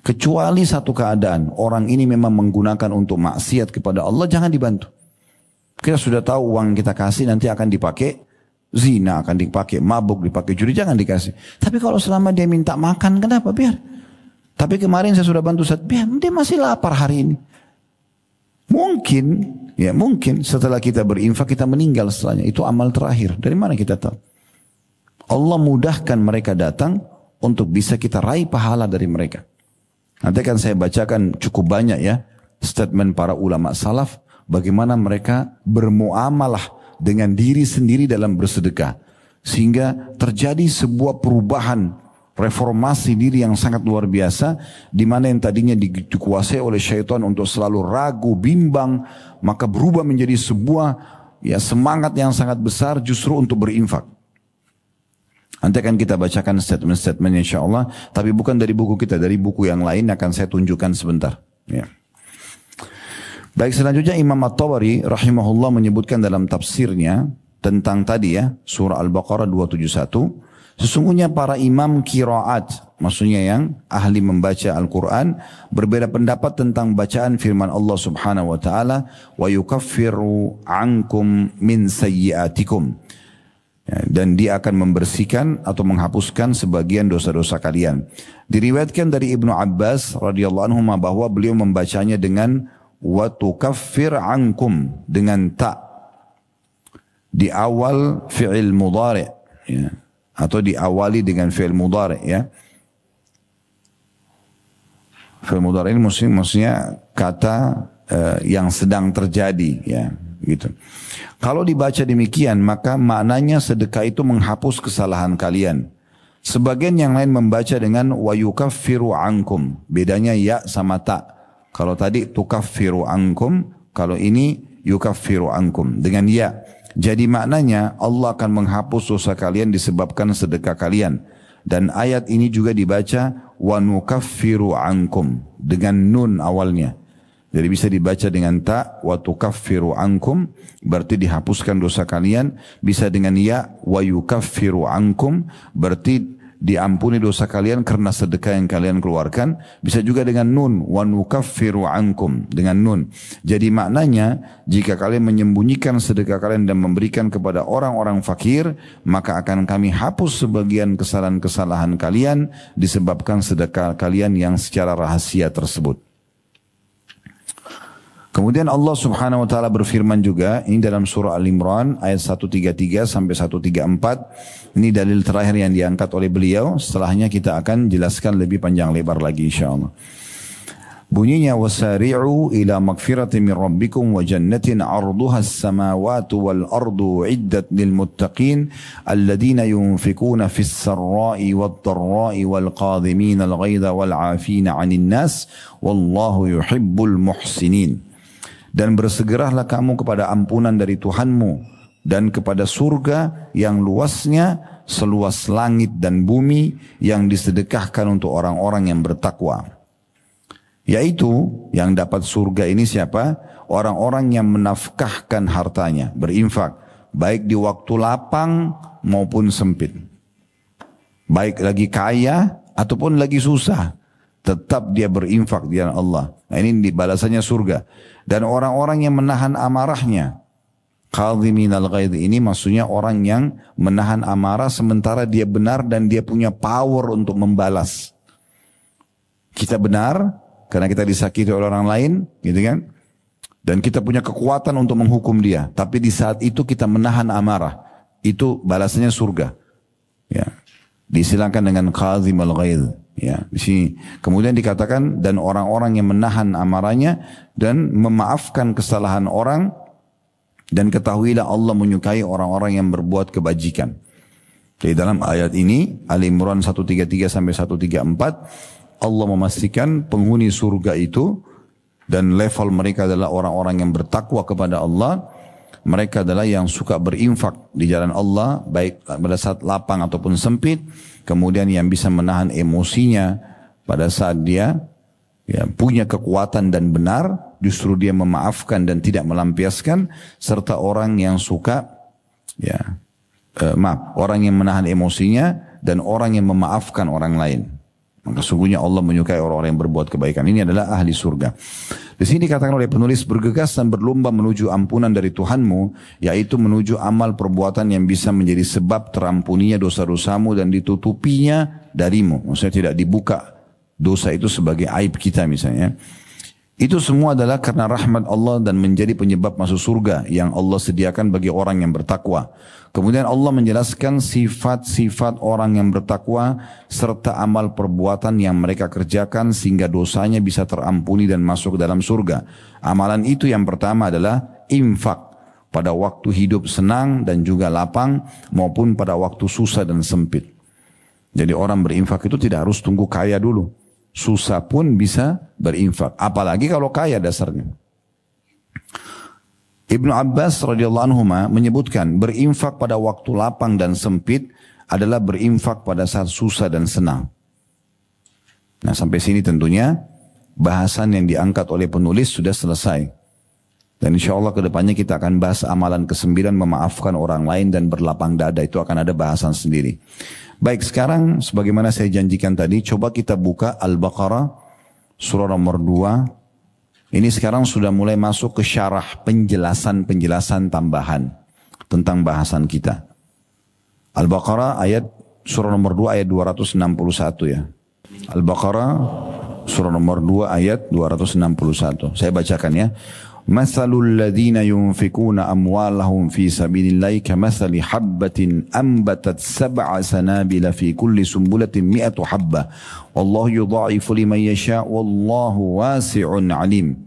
Kecuali satu keadaan. Orang ini memang menggunakan untuk maksiat kepada Allah. Jangan dibantu. Kita sudah tahu uang kita kasih nanti akan dipakai. Zina akan dipakai. Mabuk dipakai judi. Jangan dikasih. Tapi kalau selama dia minta makan. Kenapa? Biar. Tapi kemarin saya sudah bantu. Biar. Dia masih lapar hari ini. Mungkin. Ya mungkin setelah kita berinfak kita meninggal setelahnya. Itu amal terakhir. Dari mana kita tahu? Allah mudahkan mereka datang untuk bisa kita raih pahala dari mereka. Nanti akan saya bacakan cukup banyak ya statement para ulama salaf bagaimana mereka bermuamalah dengan diri sendiri dalam bersedekah sehingga terjadi sebuah perubahan reformasi diri yang sangat luar biasa di mana yang tadinya dikuasai oleh syaitan untuk selalu ragu, bimbang, maka berubah menjadi sebuah ya semangat yang sangat besar justru untuk berinfak. Nanti akan kita bacakan statement-statement insyaAllah. Tapi bukan dari buku kita. Dari buku yang lain akan saya tunjukkan sebentar. Ya. Baik, selanjutnya Imam At-Tabari rahimahullah menyebutkan dalam tafsirnya. Tentang tadi ya. Surah Al-Baqarah 271. Sesungguhnya para imam qiraat. Maksudnya yang ahli membaca Al-Quran. Berbeda pendapat tentang bacaan firman Allah subhanahu wa ta'ala. Wa yukaffiru ankum min sayyiatikum. Ya, dan dia akan membersihkan atau menghapuskan sebagian dosa-dosa kalian. Diriwayatkan dari Ibnu Abbas radhiyallahu anhu bahwa beliau membacanya dengan wa tukaffir ankum dengan ta di awal fi'il mudhari ya, atau diawali dengan fi'il mudhari ya. Fi'il mudhari ini maksudnya kata yang sedang terjadi ya. Gitu. Kalau dibaca demikian maka maknanya sedekah itu menghapus kesalahan kalian. Sebagian yang lain membaca dengan wa yukaffiru ankum. Bedanya ya sama ta. Kalau tadi tukaffiru ankum, kalau ini yukaffiru ankum dengan ya. Jadi maknanya Allah akan menghapus dosa kalian disebabkan sedekah kalian. Dan ayat ini juga dibaca wa nukaffiru ankum dengan nun awalnya. Jadi bisa dibaca dengan ta wa tukaffiru ankum berarti dihapuskan dosa kalian, bisa dengan ya wa yukaffiru ankum berarti diampuni dosa kalian karena sedekah yang kalian keluarkan, bisa juga dengan nun wa nukaffiru ankum dengan nun. Jadi maknanya jika kalian menyembunyikan sedekah kalian dan memberikan kepada orang-orang fakir, maka akan kami hapus sebagian kesalahan-kesalahan kalian disebabkan sedekah kalian yang secara rahasia tersebut. Kemudian Allah subhanahu wa ta'ala berfirman juga, ini dalam surah Al-Imran ayat 133 sampai 134. Ini dalil terakhir yang diangkat oleh beliau. Setelahnya kita akan jelaskan lebih panjang lebar lagi insyaAllah. Bunyinya, wasari'u ila magfiratin min rabbikum wa jannatin arduha as-samawatu wal ardu iddat lil muttaqin alladhina yunfikuna fis sarra'i wad dharra'i wal qadhimina al ghaidha wal 'afina 'anil nas wallahu yuhibbul muhsinin. Dan bersegeralah kamu kepada ampunan dari Tuhanmu dan kepada surga yang luasnya seluas langit dan bumi yang disedekahkan untuk orang-orang yang bertakwa. Yaitu yang dapat surga ini siapa? Orang-orang yang menafkahkan hartanya, berinfak, baik di waktu lapang maupun sempit. Baik lagi kaya ataupun lagi susah, tetap dia berinfak di jalan Allah. Nah, ini balasannya surga. Dan orang-orang yang menahan amarahnya. Qadhiminal ghaidh ini maksudnya orang yang menahan amarah sementara dia benar dan dia punya power untuk membalas. Kita benar karena kita disakiti oleh orang lain, gitu kan? Dan kita punya kekuatan untuk menghukum dia. Tapi di saat itu kita menahan amarah. Itu balasannya surga. Ya. Disilakan dengan qadhimal ghaidh. Ya, di sini. Kemudian dikatakan dan orang-orang yang menahan amarahnya dan memaafkan kesalahan orang, dan ketahuilah Allah menyukai orang-orang yang berbuat kebajikan. Jadi dalam ayat ini Al-Imran 133 sampai 134 Allah memastikan penghuni surga itu dan level mereka adalah orang-orang yang bertakwa kepada Allah. Mereka adalah yang suka berinfak di jalan Allah, baik pada saat lapang ataupun sempit. Kemudian yang bisa menahan emosinya pada saat dia ya, punya kekuatan dan benar, justru dia memaafkan dan tidak melampiaskan, serta orang yang suka, ya, orang yang menahan emosinya dan orang yang memaafkan orang lain. Maka sungguhnya Allah menyukai orang-orang yang berbuat kebaikan. Ini adalah ahli surga. Di sini dikatakan oleh penulis, bergegas dan berlomba menuju ampunan dari Tuhanmu, yaitu menuju amal perbuatan yang bisa menjadi sebab terampuninya dosa-dosamu dan ditutupinya darimu. Maksudnya tidak dibuka dosa itu sebagai aib kita misalnya. Itu semua adalah karena rahmat Allah dan menjadi penyebab masuk surga yang Allah sediakan bagi orang yang bertakwa. Kemudian Allah menjelaskan sifat-sifat orang yang bertakwa serta amal perbuatan yang mereka kerjakan sehingga dosanya bisa terampuni dan masuk ke dalam surga. Amalan itu yang pertama adalah infak pada waktu hidup senang dan juga lapang maupun pada waktu susah dan sempit. Jadi orang berinfak itu tidak harus tunggu kaya dulu. Susah pun bisa berinfak. Apalagi kalau kaya dasarnya. Ibnu Abbas radhiyallahu anhu menyebutkan berinfak pada waktu lapang dan sempit adalah berinfak pada saat susah dan senang. Nah sampai sini tentunya bahasan yang diangkat oleh penulis sudah selesai. Dan insya Allah kedepannya kita akan bahas amalan ke-9 memaafkan orang lain dan berlapang dada. Itu akan ada bahasan sendiri. Baik, sekarang sebagaimana saya janjikan tadi, coba kita buka Al-Baqarah surah nomor 2. Ini sekarang sudah mulai masuk ke syarah penjelasan-penjelasan tambahan tentang bahasan kita. Al-Baqarah surah nomor 2 ayat 261 ya. Al-Baqarah surah nomor 2 ayat 261. Saya bacakan ya. Mathalul ladzina yunfikuna amwalahum fi sabilillahi kamathali habbatin ambatat sab'a sanabila fi kulli sumbulatin mi'atu habba wallahu yudha'ifu liman yasha' wallahu wasi'un alim.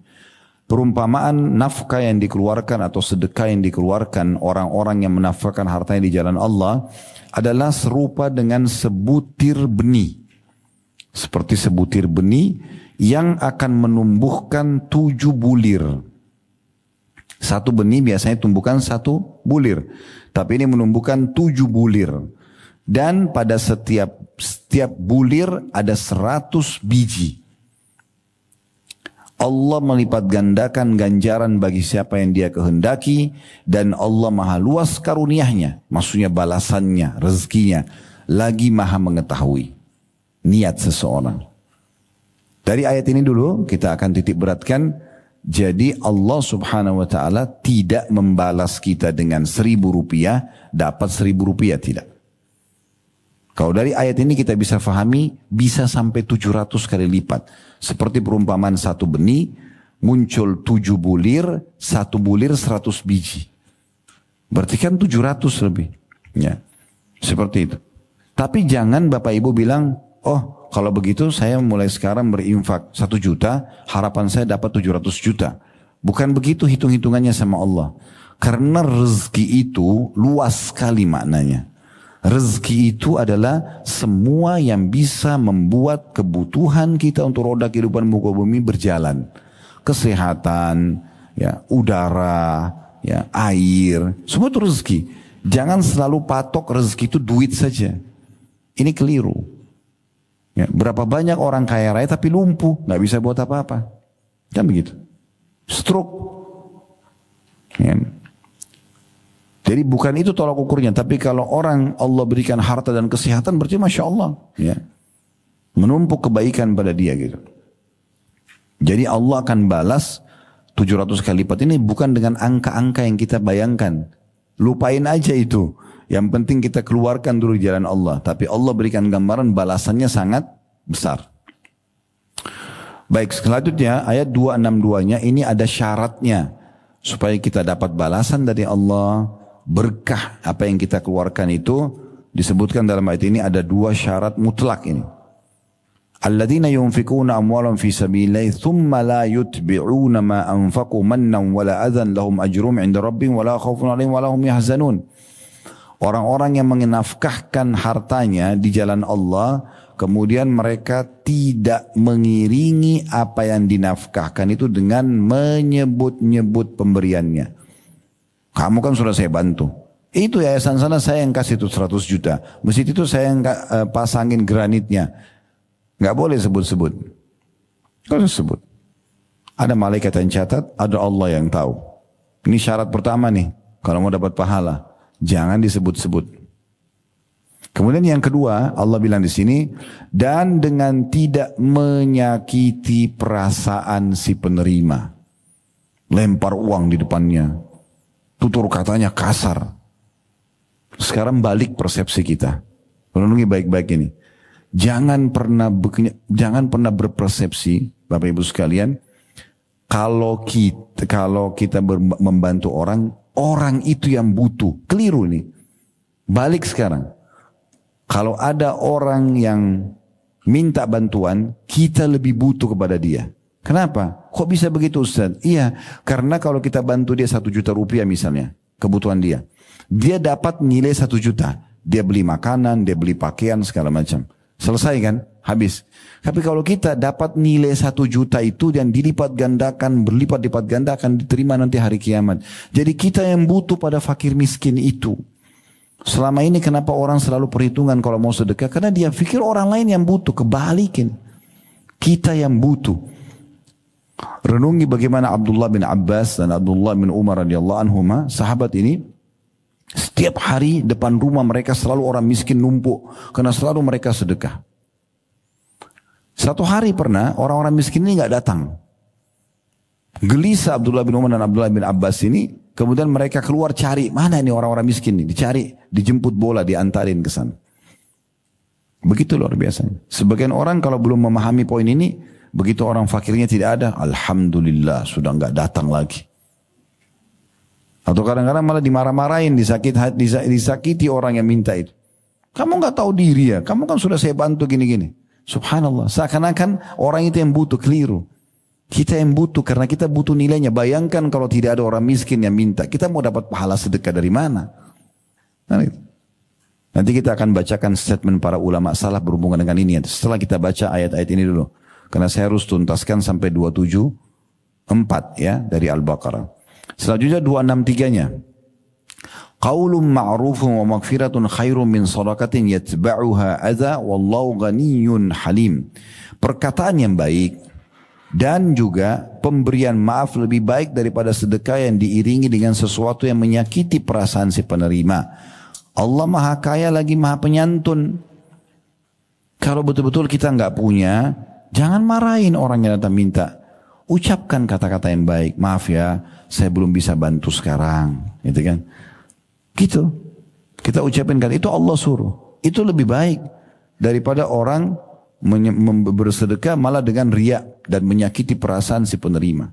Perumpamaan nafkah yang dikeluarkan atau sedekah yang dikeluarkan orang-orang yang menafkahkan hartanya di jalan Allah adalah serupa dengan sebutir benih. Seperti sebutir benih yang akan menumbuhkan 7 bulir. Satu benih biasanya tumbuhkan 1 bulir. Tapi ini menumbuhkan 7 bulir. Dan pada setiap bulir ada 100 biji. Allah melipat gandakan ganjaran bagi siapa yang dia kehendaki. Dan Allah maha luas karuniahnya. Maksudnya balasannya, rezekinya. Lagi maha mengetahui niat seseorang. Dari ayat ini dulu kita akan titik beratkan. Jadi Allah subhanahu wa ta'ala tidak membalas kita dengan 1.000 rupiah, dapat 1.000 rupiah, tidak. Kalau dari ayat ini kita bisa fahami, bisa sampai 700 kali lipat. Seperti perumpamaan 1 benih, muncul 7 bulir, 1 bulir 100 biji. Berarti kan 700 lebih. Ya, seperti itu. Tapi jangan Bapak Ibu bilang, oh kalau begitu saya mulai sekarang berinfak 1 juta, harapan saya dapat 700 juta. Bukan begitu hitung-hitungannya sama Allah. Karena rezeki itu luas sekali maknanya. Rezeki itu adalah semua yang bisa membuat kebutuhan kita untuk roda kehidupan muka bumi berjalan. Kesehatan, ya, udara, ya, air, semua itu rezeki. Jangan selalu patok rezeki itu duit saja. Ini keliru. Ya, berapa banyak orang kaya raya tapi lumpuh, nggak bisa buat apa-apa, kan begitu? Stroke. Ya. Jadi bukan itu tolak ukurnya, tapi kalau orang Allah berikan harta dan kesehatan berarti masya Allah, ya, menumpuk kebaikan pada dia gitu. Jadi Allah akan balas 700 kali lipat ini bukan dengan angka-angka yang kita bayangkan. Lupain aja itu. Yang penting kita keluarkan dulu jalan Allah. Tapi Allah berikan gambaran balasannya sangat besar. Baik, selanjutnya ayat 262-nya ini ada syaratnya. Supaya kita dapat balasan dari Allah, berkah apa yang kita keluarkan itu. Disebutkan dalam ayat ini ada 2 syarat mutlak ini. Alladzina yunfikuna amwalan fi sabilillahi thumma la yutbi'una ma anfaqu mannan wala adhan lahum ajrum 'inda rabbihim wala khaufun 'alaihim wala hum yahzanun. Orang-orang yang menafkahkan hartanya di jalan Allah, kemudian mereka tidak mengiringi apa yang dinafkahkan itu dengan menyebut-nyebut pemberiannya. Kamu kan sudah saya bantu. Itu yayasan sana saya yang kasih itu 100 juta. Masjid itu saya yang pasangin granitnya. Nggak boleh sebut-sebut. Gak usah sebut. Ada malaikat yang catat, ada Allah yang tahu. Ini syarat pertama nih, kalau mau dapat pahala, jangan disebut-sebut. Kemudian yang kedua, Allah bilang di sini, dan dengan tidak menyakiti perasaan si penerima. Lempar uang di depannya, tutur katanya kasar. Sekarang balik persepsi kita. Renungi baik-baik ini. Jangan pernah berpersepsi, Bapak Ibu sekalian, kalau kita membantu orang itu yang butuh. Keliru ini. Balik sekarang. Kalau ada orang yang minta bantuan, kita lebih butuh kepada dia. Kenapa? Kok bisa begitu Ustaz? Iya, karena kalau kita bantu dia 1 juta rupiah misalnya, kebutuhan dia. Dia dapat nilai 1 juta. Dia beli makanan, dia beli pakaian, segala macam. Selesai kan? Habis. Tapi kalau kita dapat nilai 1 juta itu dan dilipat gandakan, berlipat-lipat gandakan, diterima nanti hari kiamat. Jadi kita yang butuh pada fakir miskin itu. Selama ini kenapa orang selalu perhitungan kalau mau sedekah? Karena dia pikir orang lain yang butuh. Kebalikin. Kita yang butuh. Renungi bagaimana Abdullah bin Abbas dan Abdullah bin Umar radhiyallahu anhuma, sahabat ini, setiap hari depan rumah mereka selalu orang miskin numpuk. Karena selalu mereka sedekah. Satu hari pernah orang-orang miskin ini gak datang. Gelisah Abdullah bin Umar dan Abdullah bin Abbas ini. Kemudian mereka keluar cari, mana ini orang-orang miskin ini? Dicari, dijemput bola, diantarin ke sana. Begitu luar biasa. Sebagian orang kalau belum memahami poin ini, begitu orang fakirnya tidak ada, alhamdulillah sudah enggak datang lagi. Atau kadang-kadang malah dimarah-marahin, disakiti orang yang minta itu. Kamu enggak tahu diri ya, kamu kan sudah saya bantu gini-gini. Subhanallah, seakan-akan orang itu yang butuh, keliru. Kita yang butuh karena kita butuh nilainya. Bayangkan kalau tidak ada orang miskin yang minta. Kita mau dapat pahala sedekah dari mana? Nanti kita akan bacakan statement para ulama salaf berhubungan dengan ini. Setelah kita baca ayat-ayat ini dulu. Karena saya harus tuntaskan sampai 274 ya dari Al-Baqarah. Selanjutnya 263-nya. Qaulun ma'rufun wa maghfiratun khairun min sadaqatin yatba'uha adza wallahu ghaniyyun halim. Perkataan yang baik dan juga pemberian maaf lebih baik daripada sedekah yang diiringi dengan sesuatu yang menyakiti perasaan si penerima. Allah maha kaya lagi maha penyantun. Kalau betul-betul kita nggak punya, jangan marahin orang yang datang minta. Ucapkan kata-kata yang baik. Maaf ya, saya belum bisa bantu sekarang. Gitu kan? Gitu. Kita ucapin kata itu Allah suruh. Itu lebih baik daripada orang bersedekah malah dengan riak dan menyakiti perasaan si penerima.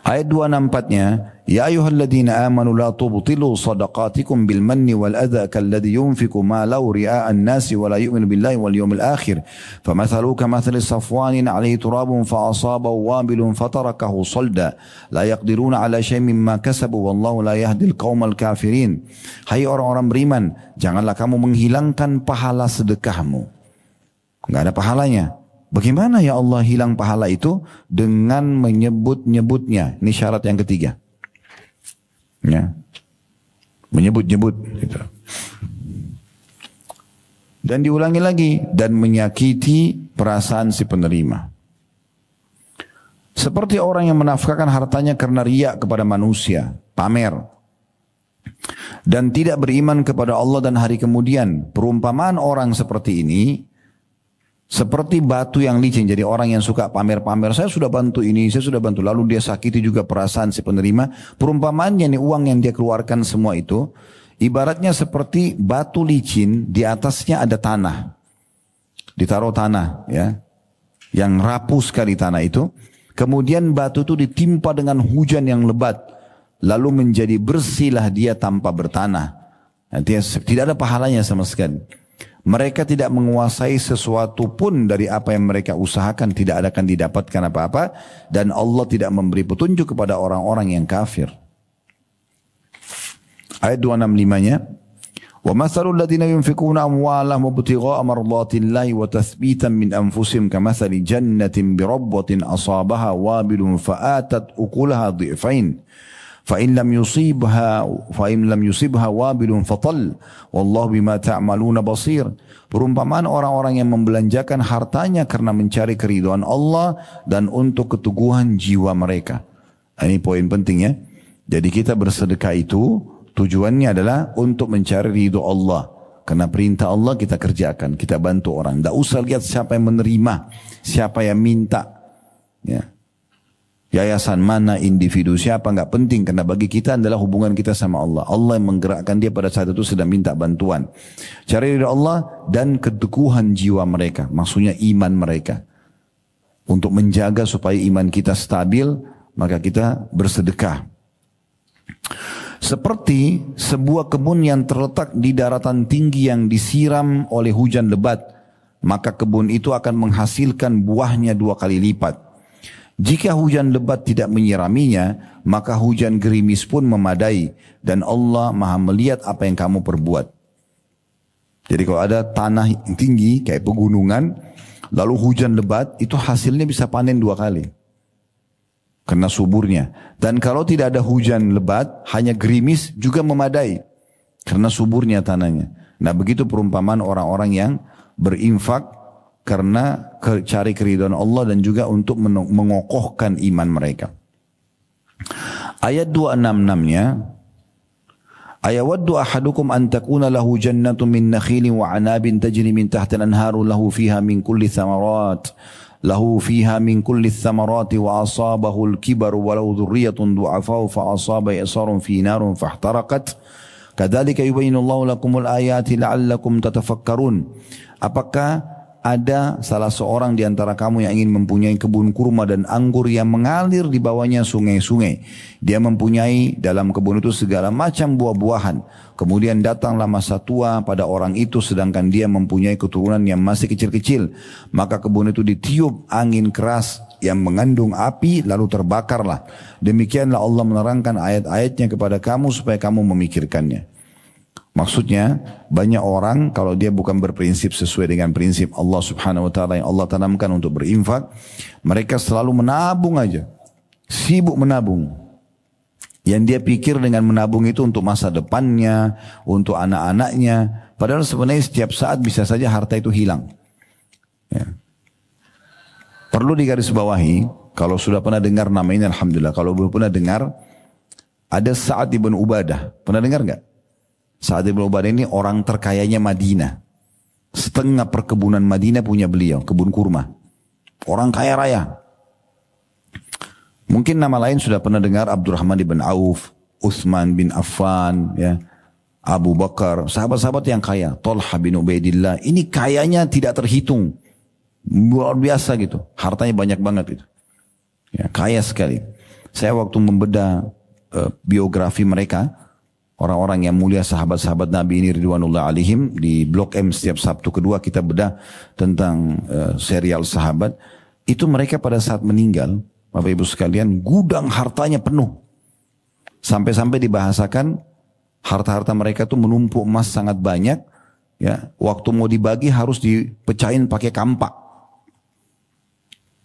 Ayat 264-nya, ya ayyuhalladzina amanu la tubtilu sadaqatikum bil manni wal adha kalladzi yunfiqu ma lahu ria'an nasi wa la yu'minu billahi wal yawmil akhir famathaluhu kamathali safwanin 'alayhi turabun fa asabahu wabilun fatarakahu salda la yaqdiruna 'ala syai'in mimma kasabu wallahu la yahdil qaumal kafirin. Hai orang-orang beriman, janganlah kamu menghilangkan pahala sedekahmu. Enggak ada pahalanya. Bagaimana ya Allah hilang pahala itu? Dengan menyebut-nyebutnya. Ini syarat yang ketiga. Ya. Menyebut-nyebut. Gitu. Dan diulangi lagi. Dan menyakiti perasaan si penerima. Seperti orang yang menafkahkan hartanya karena riak kepada manusia. Pamer. Dan tidak beriman kepada Allah dan hari kemudian. Perumpamaan orang seperti ini seperti batu yang licin. Jadi orang yang suka pamer-pamer, saya sudah bantu ini, saya sudah bantu. Lalu dia sakiti juga perasaan si penerima. Perumpamaannya nih, uang yang dia keluarkan semua itu, ibaratnya seperti batu licin, di atasnya ada tanah. Ditaruh tanah ya, yang rapuh sekali tanah itu. Kemudian batu itu ditimpa dengan hujan yang lebat. Lalu menjadi bersihlah dia tanpa bertanah. Nanti tidak ada pahalanya sama sekali. Mereka tidak menguasai sesuatu pun dari apa yang mereka usahakan, tidak akan didapatkan apa-apa, dan Allah tidak memberi petunjuk kepada orang-orang yang kafir. Ayat 265-nya, وَمَثَلُ الَّذِينَ يُنْفِقُونَ أَمْوَالَهُمْ ابْتِغَاءَ مَرْضَاتِ اللَّهِ وَتَثْبِيتًا مِنْ أَنْفُسِهِمْ كَمَثَلِ جَنَّةٍ بِرَبْوَةٍ أَصَابَهَا وَابِلٌ فَآتَتْ أُكُلَهَا ضِعْفَيْنِ فإن لم يصيبها وابل فطل والله بما تعملون بصير. Perumpamaan orang-orang yang membelanjakan hartanya karena mencari keridhaan Allah dan untuk keteguhan jiwa mereka. Ini poin penting ya. Jadi kita bersedekah itu tujuannya adalah untuk mencari ridho Allah. Karena perintah Allah kita kerjakan, kita bantu orang. Tidak usah lihat siapa yang menerima, siapa yang minta. Ya. Yayasan mana, individu siapa, nggak penting. Karena bagi kita adalah hubungan kita sama Allah. Allah yang menggerakkan dia pada saat itu sedang minta bantuan. Cari ridha Allah dan keteguhan jiwa mereka. Maksudnya iman mereka. Untuk menjaga supaya iman kita stabil, maka kita bersedekah. Seperti sebuah kebun yang terletak di daratan tinggi yang disiram oleh hujan lebat. Maka kebun itu akan menghasilkan buahnya 2 kali lipat. Jika hujan lebat tidak menyiraminya, maka hujan gerimis pun memadai. Dan Allah maha melihat apa yang kamu perbuat. Jadi kalau ada tanah yang tinggi, kayak pegunungan, lalu hujan lebat, itu hasilnya bisa panen 2 kali. Karena suburnya. Dan kalau tidak ada hujan lebat, hanya gerimis juga memadai. Karena suburnya tanahnya. Nah begitu perumpamaan orang-orang yang berinfak, karena cari keridhaan Allah dan juga untuk mengokohkan iman mereka. Ayat 266-nya, ayawaddu ahadukum an takuna lahu jannatun min nakhilin wa anabin tajri min tahtiha al-anharu lahu fiha min kulli thamarat wa asabahu al-kibar wa lahu dhurriyyatun du'afa'u fa asaba i'sarun fi narun fahtaraqat kadzalika yubayyinu Allahu lakumul ayati la'allakum tatafakkarun. Apakah ada salah seorang di antara kamu yang ingin mempunyai kebun kurma dan anggur yang mengalir di bawahnya sungai-sungai. Dia mempunyai dalam kebun itu segala macam buah-buahan. Kemudian datanglah masa tua pada orang itu sedangkan dia mempunyai keturunan yang masih kecil-kecil. Maka kebun itu ditiup angin keras yang mengandung api lalu terbakarlah. Demikianlah Allah menerangkan ayat-ayatnya kepada kamu supaya kamu memikirkannya. Maksudnya banyak orang kalau dia bukan berprinsip sesuai dengan prinsip Allah subhanahu wa ta'ala yang Allah tanamkan untuk berinfak. Mereka selalu menabung aja. Sibuk menabung. Yang dia pikir dengan menabung itu untuk masa depannya, untuk anak-anaknya. Padahal sebenarnya setiap saat bisa saja harta itu hilang. Ya. Perlu digarisbawahi, kalau sudah pernah dengar nama ini alhamdulillah. Kalau belum pernah dengar, ada Sa'ad ibn Ubadah. Pernah dengar nggak? Sa'ad ibn Ubadah ini orang terkayanya Madinah. Setengah perkebunan Madinah punya beliau, kebun kurma. Orang kaya raya. Mungkin nama lain sudah pernah dengar Abdurrahman bin Auf, Utsman bin Affan, ya, Abu Bakar, sahabat-sahabat yang kaya, Talha bin Ubaidillah. Ini kayanya tidak terhitung. Luar biasa gitu. Hartanya banyak banget itu. Ya, kaya sekali. Saya waktu membedah biografi mereka, orang-orang yang mulia sahabat-sahabat Nabi ini ridwanullah alaihim, di Blok M setiap Sabtu kedua kita bedah tentang serial sahabat. Itu mereka pada saat meninggal, Bapak Ibu sekalian, gudang hartanya penuh. Sampai-sampai dibahasakan harta-harta mereka itu menumpuk emas sangat banyak. Ya, waktu mau dibagi harus dipecahin pakai kampak.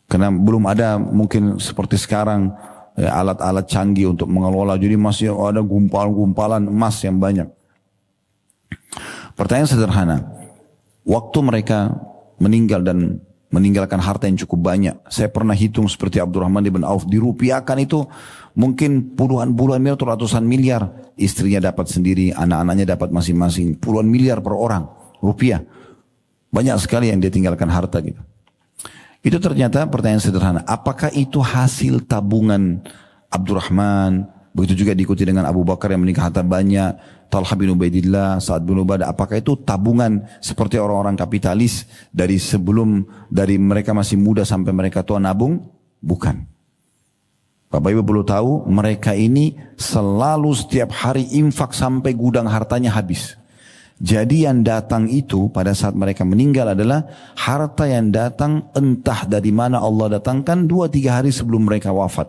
Karena belum ada mungkin seperti sekarang alat-alat canggih untuk mengelola. Jadi masih ada gumpalan-gumpalan emas yang banyak. Pertanyaan sederhana. Waktu mereka meninggal dan meninggalkan harta yang cukup banyak. Saya pernah hitung seperti Abdurrahman bin Auf. Dirupiahkan itu mungkin puluhan miliar atau ratusan miliar. Istrinya dapat sendiri, anak-anaknya dapat masing-masing. Puluhan miliar per orang rupiah. Banyak sekali yang dia tinggalkan harta gitu. Itu ternyata pertanyaan sederhana. Apakah itu hasil tabungan Abdurrahman? Begitu juga diikuti dengan Abu Bakar yang meninggalkan harta banyak. Talha bin Ubaidillah, Sa'ad bin Ubadah. Apakah itu tabungan seperti orang-orang kapitalis dari mereka masih muda sampai mereka tua nabung? Bukan. Bapak Ibu perlu tahu, mereka ini selalu setiap hari infak sampai gudang hartanya habis. Jadi yang datang itu pada saat mereka meninggal adalah harta yang datang entah dari mana Allah datangkan 2-3 hari sebelum mereka wafat.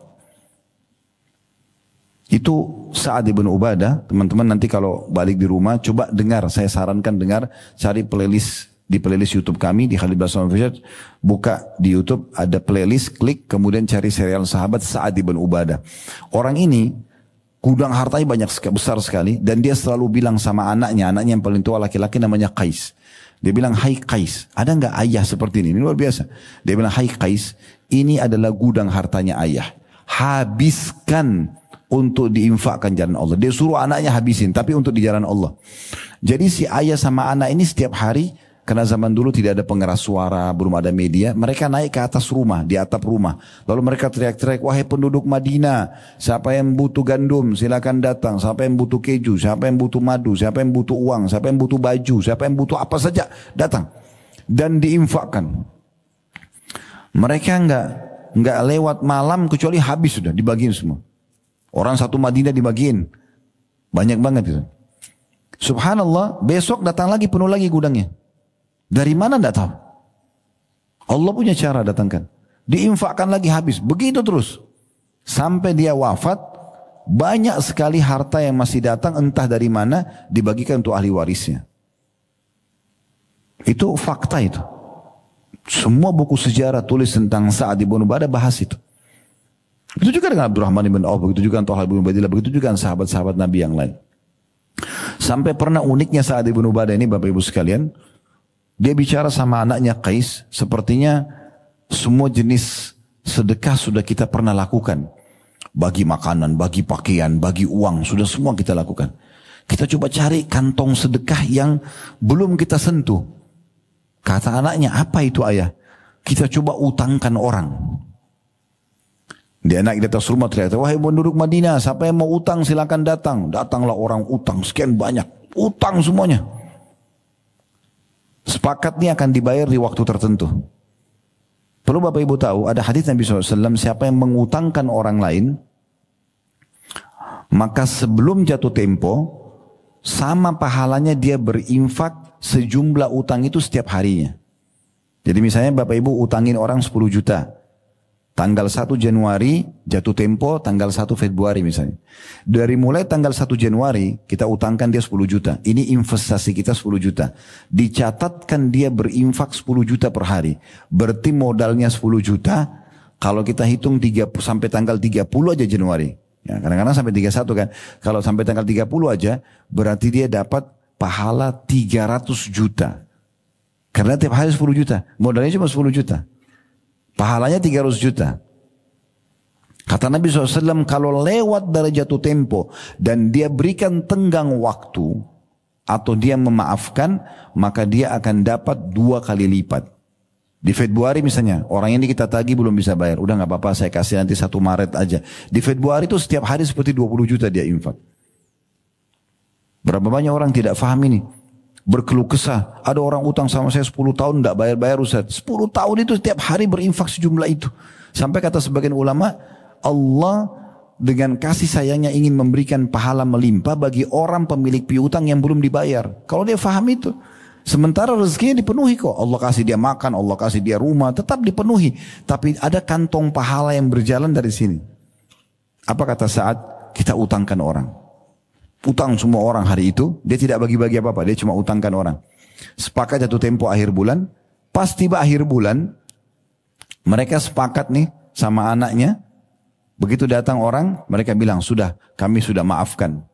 Itu Sa'ad bin Ubadah. Teman-teman nanti kalau balik di rumah coba dengar, saya sarankan dengar, cari playlist di playlist YouTube kami di Khalid Basman Official. Buka di YouTube ada playlist, klik kemudian cari serial sahabat Sa'ad bin Ubadah. Orang ini Gudang hartanya banyak besar sekali. Dan dia selalu bilang sama anaknya yang paling tua laki-laki namanya Qais. Dia bilang, hai Qais, ada nggak ayah seperti ini? Ini luar biasa. Dia bilang, hai Qais, ini adalah gudang hartanya ayah. Habiskan untuk diinfakkan jalan Allah. Dia suruh anaknya habisin, tapi untuk di jalan Allah. Jadi si ayah sama anak ini setiap hari, karena zaman dulu tidak ada pengeras suara, belum ada media, mereka naik ke atas rumah, di atap rumah. Lalu mereka teriak-teriak, wahai penduduk Madinah, siapa yang butuh gandum silakan datang, siapa yang butuh keju, siapa yang butuh madu, siapa yang butuh uang, siapa yang butuh baju, siapa yang butuh apa saja, datang. Dan diinfakkan. Mereka enggak lewat malam kecuali habis sudah, dibagiin semua. Orang satu Madinah dibagiin. Banyak banget itu. Subhanallah, besok datang lagi penuh lagi gudangnya. Dari mana tidak tahu. Allah punya cara datangkan. Diinfakkan lagi habis. Begitu terus. Sampai dia wafat, banyak sekali harta yang masih datang entah dari mana dibagikan untuk ahli warisnya. Itu fakta itu. Semua buku sejarah tulis tentang Sa'ad bin Ubadah bahas itu. Begitu juga dengan Abdurrahman bin Auf, begitu juga dengan Talha bin Ubaidillah, begitu juga dengan sahabat-sahabat Nabi yang lain. Sampai pernah uniknya Sa'ad bin Ubadah ini Bapak Ibu sekalian, dia bicara sama anaknya Qais, sepertinya semua jenis sedekah sudah kita pernah lakukan. Bagi makanan, bagi pakaian, bagi uang, sudah semua kita lakukan. Kita coba cari kantong sedekah yang belum kita sentuh. Kata anaknya, apa itu ayah? Kita coba utangkan orang. Dia naik di atas rumah teriak, wahai penduduk Madinah, siapa yang mau utang silakan datang. Datanglah orang utang, sekian banyak. Utang semuanya. Sepakat ini akan dibayar di waktu tertentu. Perlu Bapak Ibu tahu, ada hadis Nabi SAW, siapa yang mengutangkan orang lain, maka sebelum jatuh tempo, sama pahalanya dia berinfak sejumlah utang itu setiap harinya. Jadi misalnya Bapak Ibu utangin orang 10 juta. Tanggal 1 Januari jatuh tempo, tanggal 1 Februari misalnya. Dari mulai tanggal 1 Januari kita utangkan dia 10 juta. Ini investasi kita 10 juta. Dicatatkan dia berinfak 10 juta per hari. Berarti modalnya 10 juta. Kalau kita hitung sampai tanggal 30 aja Januari. Ya, kadang-kadang sampai 31 kan. Kalau sampai tanggal 30 aja berarti dia dapat pahala 300 juta. Karena tiap hari 10 juta. Modalnya cuma 10 juta. Pahalanya 300 juta. Kata Nabi SAW, kalau lewat dari jatuh tempo dan dia berikan tenggang waktu atau dia memaafkan, maka dia akan dapat 2 kali lipat. Di Februari misalnya, orang ini kita tagih belum bisa bayar. Udah gak apa-apa, saya kasih nanti 1 Maret aja. Di Februari itu setiap hari seperti 20 juta dia infak. Berapa banyak orang tidak paham ini. Berkeluh kesah, ada orang utang sama saya 10 tahun tidak bayar-bayar Ustaz. 10 tahun itu setiap hari berinfak sejumlah itu. Sampai kata sebagian ulama, Allah dengan kasih sayangnya ingin memberikan pahala melimpah bagi orang pemilik piutang yang belum dibayar. Kalau dia faham itu. Sementara rezekinya dipenuhi kok. Allah kasih dia makan, Allah kasih dia rumah, tetap dipenuhi. Tapi ada kantong pahala yang berjalan dari sini. Apa kata Sa'ad? Kita utangkan orang. Utang semua orang hari itu, dia tidak bagi-bagi apa-apa, dia cuma utangkan orang. Sepakat jatuh tempo akhir bulan, pas tiba akhir bulan, mereka sepakat nih sama anaknya, begitu datang orang, mereka bilang, sudah, kami sudah maafkan.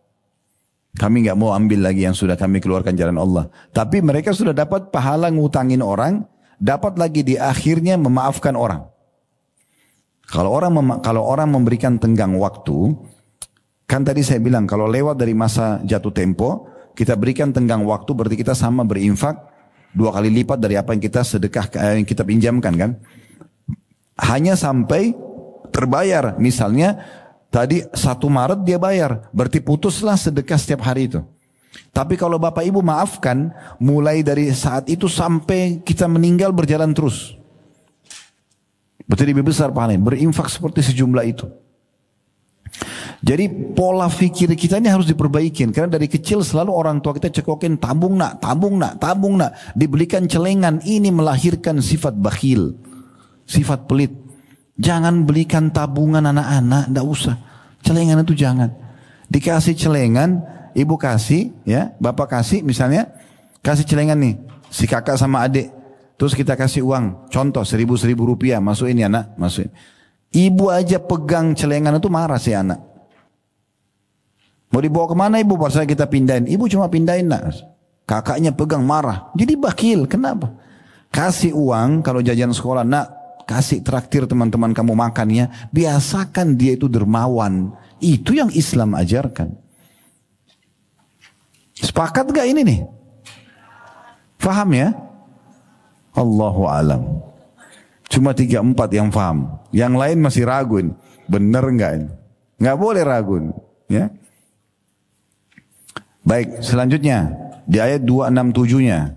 Kami nggak mau ambil lagi yang sudah kami keluarkan jalan Allah. Tapi mereka sudah dapat pahala ngutangin orang, dapat lagi di akhirnya memaafkan orang. Kalau orang memberikan tenggang waktu, kan tadi saya bilang kalau lewat dari masa jatuh tempo, kita berikan tenggang waktu berarti kita sama berinfak 2 kali lipat dari apa yang kita sedekah, yang kita pinjamkan kan. Hanya sampai terbayar. Misalnya tadi 1 Maret dia bayar, berarti putuslah sedekah setiap hari itu. Tapi kalau Bapak Ibu maafkan, mulai dari saat itu sampai kita meninggal berjalan terus. Berarti lebih besar pahalanya, berinfak seperti sejumlah itu. Jadi pola fikir kita ini harus diperbaikin. Karena dari kecil selalu orang tua kita cekokin tabung nak, tabung nak, tabung nak. Dibelikan celengan, ini melahirkan sifat bakhil, sifat pelit. Jangan belikan tabungan anak-anak, tidak usah. Celengan itu jangan. Dikasih celengan, ibu kasih, ya, bapak kasih misalnya, kasih celengan nih, si kakak sama adik. Terus kita kasih uang, contoh 1.000 rupiah, masukin ya anak, masukin. Ibu aja pegang celengan itu marah si anak. Mau dibawa kemana ibu? Pas kita pindahin. Ibu cuma pindahin nak. Kakaknya pegang marah. Jadi bakhil. Kenapa? Kasih uang kalau jajan sekolah. Nak, kasih traktir teman-teman kamu makan ya. Biasakan dia itu dermawan. Itu yang Islam ajarkan. Sepakat gak ini nih? Faham ya? Allahu alam. Cuma 3-4 yang faham. Yang lain masih ragu. Bener enggak ini? Enggak boleh ragu. Ya. Baik, selanjutnya di ayat 267-nya.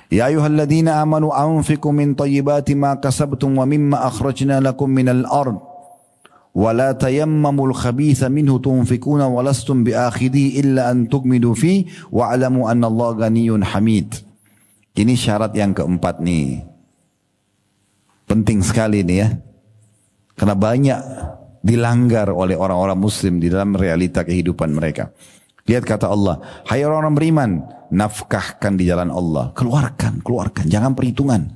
Ya ayyuhalladzina amanu anfiqu min thayyibati ma kasabtum wa mimma akhrajna lakum minal ard wa la tayammamul khabitha minhu tunfikuna wa lastum biakhidhi illa an tukmidu fi wa'lamu anna Allah ghaniyyun hamid. Ini syarat yang keempat nih. Penting sekali nih ya. Karena banyak dilanggar oleh orang-orang muslim di dalam realita kehidupan mereka. Lihat kata Allah, hai orang-orang beriman, nafkahkan di jalan Allah. Keluarkan, jangan perhitungan.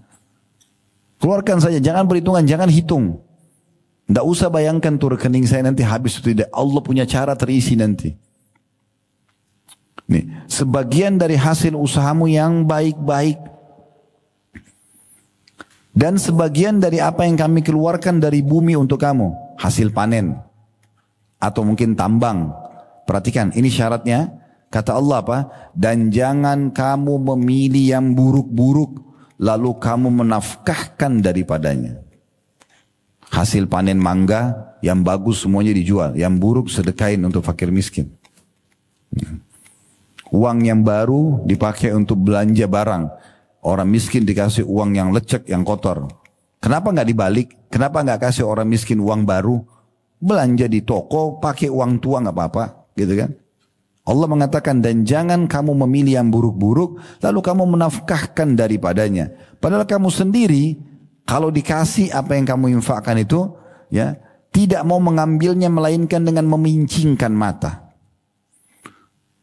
Keluarkan saja, jangan perhitungan, jangan hitung. Tidak usah bayangkan tuh rekening saya nanti habis atau tidak. Allah punya cara terisi nanti. Nih, sebagian dari hasil usahamu yang baik-baik dan sebagian dari apa yang kami keluarkan dari bumi untuk kamu, hasil panen atau mungkin tambang. Perhatikan, ini syaratnya. Kata Allah apa? Dan jangan kamu memilih yang buruk-buruk lalu kamu menafkahkan daripadanya. Hasil panen mangga yang bagus semuanya dijual, yang buruk sedekahin untuk fakir miskin. Uang yang baru dipakai untuk belanja barang. Orang miskin dikasih uang yang lecek, yang kotor. Kenapa nggak dibalik? Kenapa nggak kasih orang miskin uang baru? Belanja di toko, pakai uang tua nggak apa-apa, gitu kan? Allah mengatakan, dan jangan kamu memilih yang buruk-buruk, lalu kamu menafkahkan daripadanya. Padahal kamu sendiri, kalau dikasih apa yang kamu infakkan itu, ya tidak mau mengambilnya melainkan dengan memincingkan mata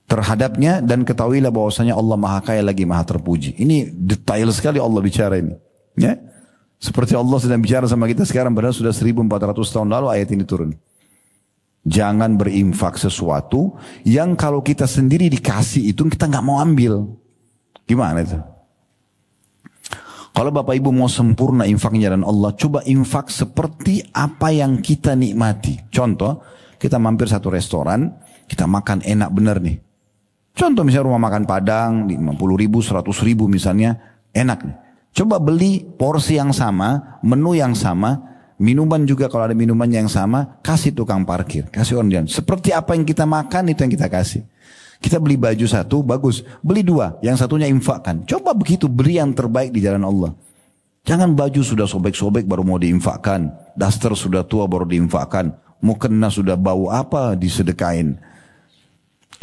terhadapnya, dan ketahuilah bahwasanya Allah Maha Kaya lagi Maha Terpuji. Ini detail sekali Allah bicara ini. Ya, seperti Allah sedang bicara sama kita sekarang, padahal sudah 1400 tahun lalu ayat ini turun. Jangan berinfak sesuatu yang kalau kita sendiri dikasih itu kita nggak mau ambil. Gimana itu? Kalau Bapak Ibu mau sempurna infaknya dan Allah, coba infak seperti apa yang kita nikmati. Contoh, kita mampir satu restoran, kita makan enak bener nih. Contoh misalnya rumah makan Padang, 50.000, 100.000 misalnya, enak nih. Coba beli porsi yang sama, menu yang sama, minuman juga kalau ada minuman yang sama, kasih tukang parkir, kasih orang jalan. Seperti apa yang kita makan itu yang kita kasih. Kita beli baju satu, bagus. Beli dua, yang satunya infakkan. Coba begitu, beri yang terbaik di jalan Allah. Jangan baju sudah sobek-sobek baru mau diinfakkan. Daster sudah tua baru diinfakkan. Mukena sudah bau apa disedekain.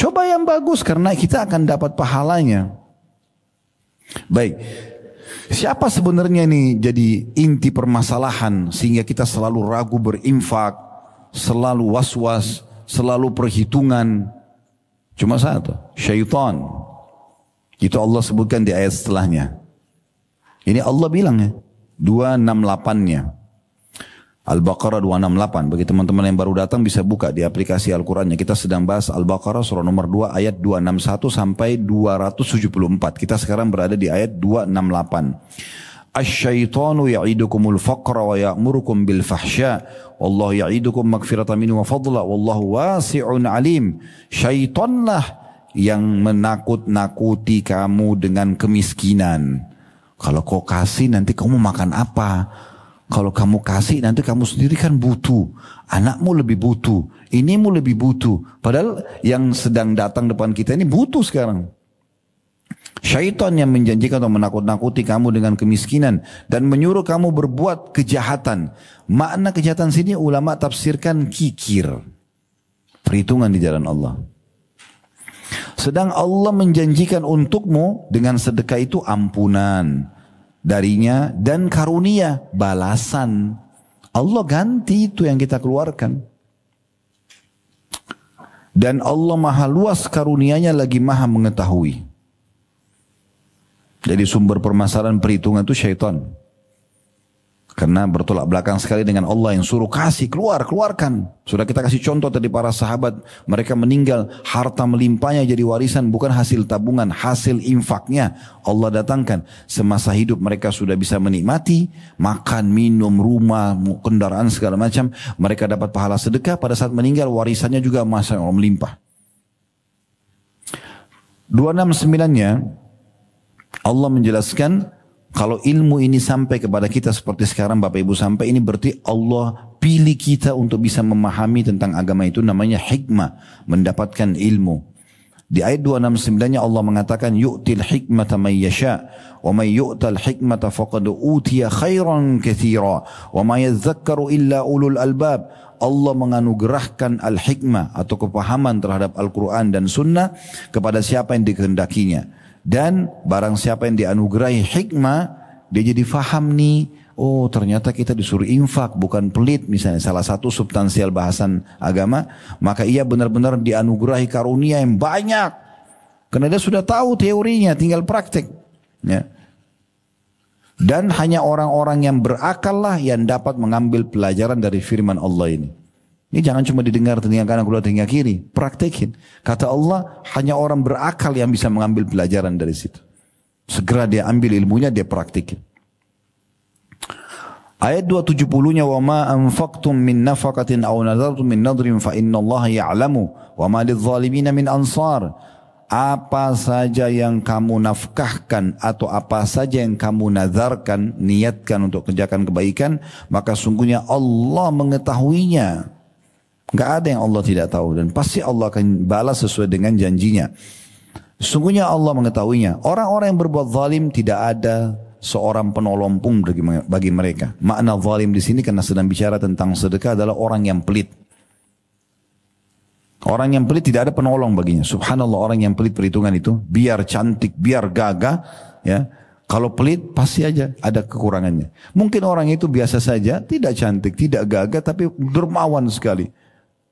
Coba yang bagus karena kita akan dapat pahalanya. Baik. Siapa sebenarnya nih jadi inti permasalahan sehingga kita selalu ragu berinfak, selalu was-was, selalu perhitungan? Cuma satu, syaitan. Itu Allah sebutkan di ayat setelahnya. Ini Allah bilang ya, 268-nya. Al-Baqarah 268. Bagi teman-teman yang baru datang bisa buka di aplikasi Al-Qurannya. Kita sedang bahas Al-Baqarah surah nomor 2 ayat 261 sampai 274. Kita sekarang berada di ayat 268. Asy-syaitanu ya'idukumul faqra wa ya'murukum bil fahsya. Wallahu ya'idukum magfiratan minhu wa fadla. Wallahu wasi'un alim. Syaitanlah yang menakut-nakuti kamu dengan kemiskinan. Kalau kau kasih nanti kamu makan apa? Kalau kamu kasih nanti kamu sendiri kan butuh. Anakmu lebih butuh. Inimu lebih butuh. Padahal yang sedang datang depan kita ini butuh sekarang. Syaitan yang menjanjikan atau menakut-nakuti kamu dengan kemiskinan. Dan menyuruh kamu berbuat kejahatan. Makna kejahatan sini ulama tafsirkan kikir. Perhitungan di jalan Allah. Sedang Allah menjanjikan untukmu dengan sedekah itu ampunan darinya dan karunia, balasan. Allah ganti itu yang kita keluarkan. Dan Allah maha luas karunianya lagi maha mengetahui. Jadi sumber permasalahan perhitungan itu syaitan. Karena bertolak belakang sekali dengan Allah yang suruh kasih, keluarkan. Sudah kita kasih contoh tadi para sahabat, mereka meninggal, harta melimpahnya jadi warisan, bukan hasil tabungan, hasil infaknya Allah datangkan. Semasa hidup mereka sudah bisa menikmati, makan, minum, rumah, kendaraan segala macam. Mereka dapat pahala sedekah, pada saat meninggal warisannya juga masya Allah melimpah. 269-nya Allah menjelaskan, kalau ilmu ini sampai kepada kita seperti sekarang Bapak Ibu sampai, ini berarti Allah pilih kita untuk bisa memahami tentang agama itu, namanya hikmah, mendapatkan ilmu. Di ayat 269-nya Allah mengatakan, yu'til hikmata man yasha wa man yu'tal hikmata faqad utiya khairan katsira wa ma yadhakkaru illa ulul albab. Allah menganugerahkan al-hikmah atau kepahaman terhadap Al-Quran dan Sunnah kepada siapa yang dikehendakinya. Dan barang siapa yang dianugerahi hikmah, dia jadi faham nih, oh ternyata kita disuruh infak bukan pelit, misalnya salah satu substansial bahasan agama, maka ia benar-benar dianugerahi karunia yang banyak. Karena dia sudah tahu teorinya, tinggal praktek. Ya. Dan hanya orang-orang yang berakal lah yang dapat mengambil pelajaran dari firman Allah ini. Ini jangan cuma didengar telinga kanan keluar telinga kiri, praktekin. Kata Allah, hanya orang berakal yang bisa mengambil pelajaran dari situ. Segera dia ambil ilmunya, dia praktekin. Ayat 270-nya, wa ma anfaqtum min nafaqatin aw nadartum min nadrin fa innallaha ya'lamu wa ma lidh-dhalimin min ansar. Apa saja yang kamu nafkahkan atau apa saja yang kamu nazarkan, niatkan untuk kerjakan kebaikan, maka sungguhnya Allah mengetahuinya. Gak ada yang Allah tidak tahu, dan pasti Allah akan balas sesuai dengan janjinya. Sungguhnya Allah mengetahuinya. Orang-orang yang berbuat zalim tidak ada seorang penolong pun bagi mereka. Makna zalim di sini karena sedang bicara tentang sedekah adalah orang yang pelit. Orang yang pelit tidak ada penolong baginya. Subhanallah, orang yang pelit perhitungan itu, biar cantik, biar gagah, ya. Kalau pelit pasti aja ada kekurangannya. Mungkin orang itu biasa saja, tidak cantik, tidak gagah, tapi dermawan sekali.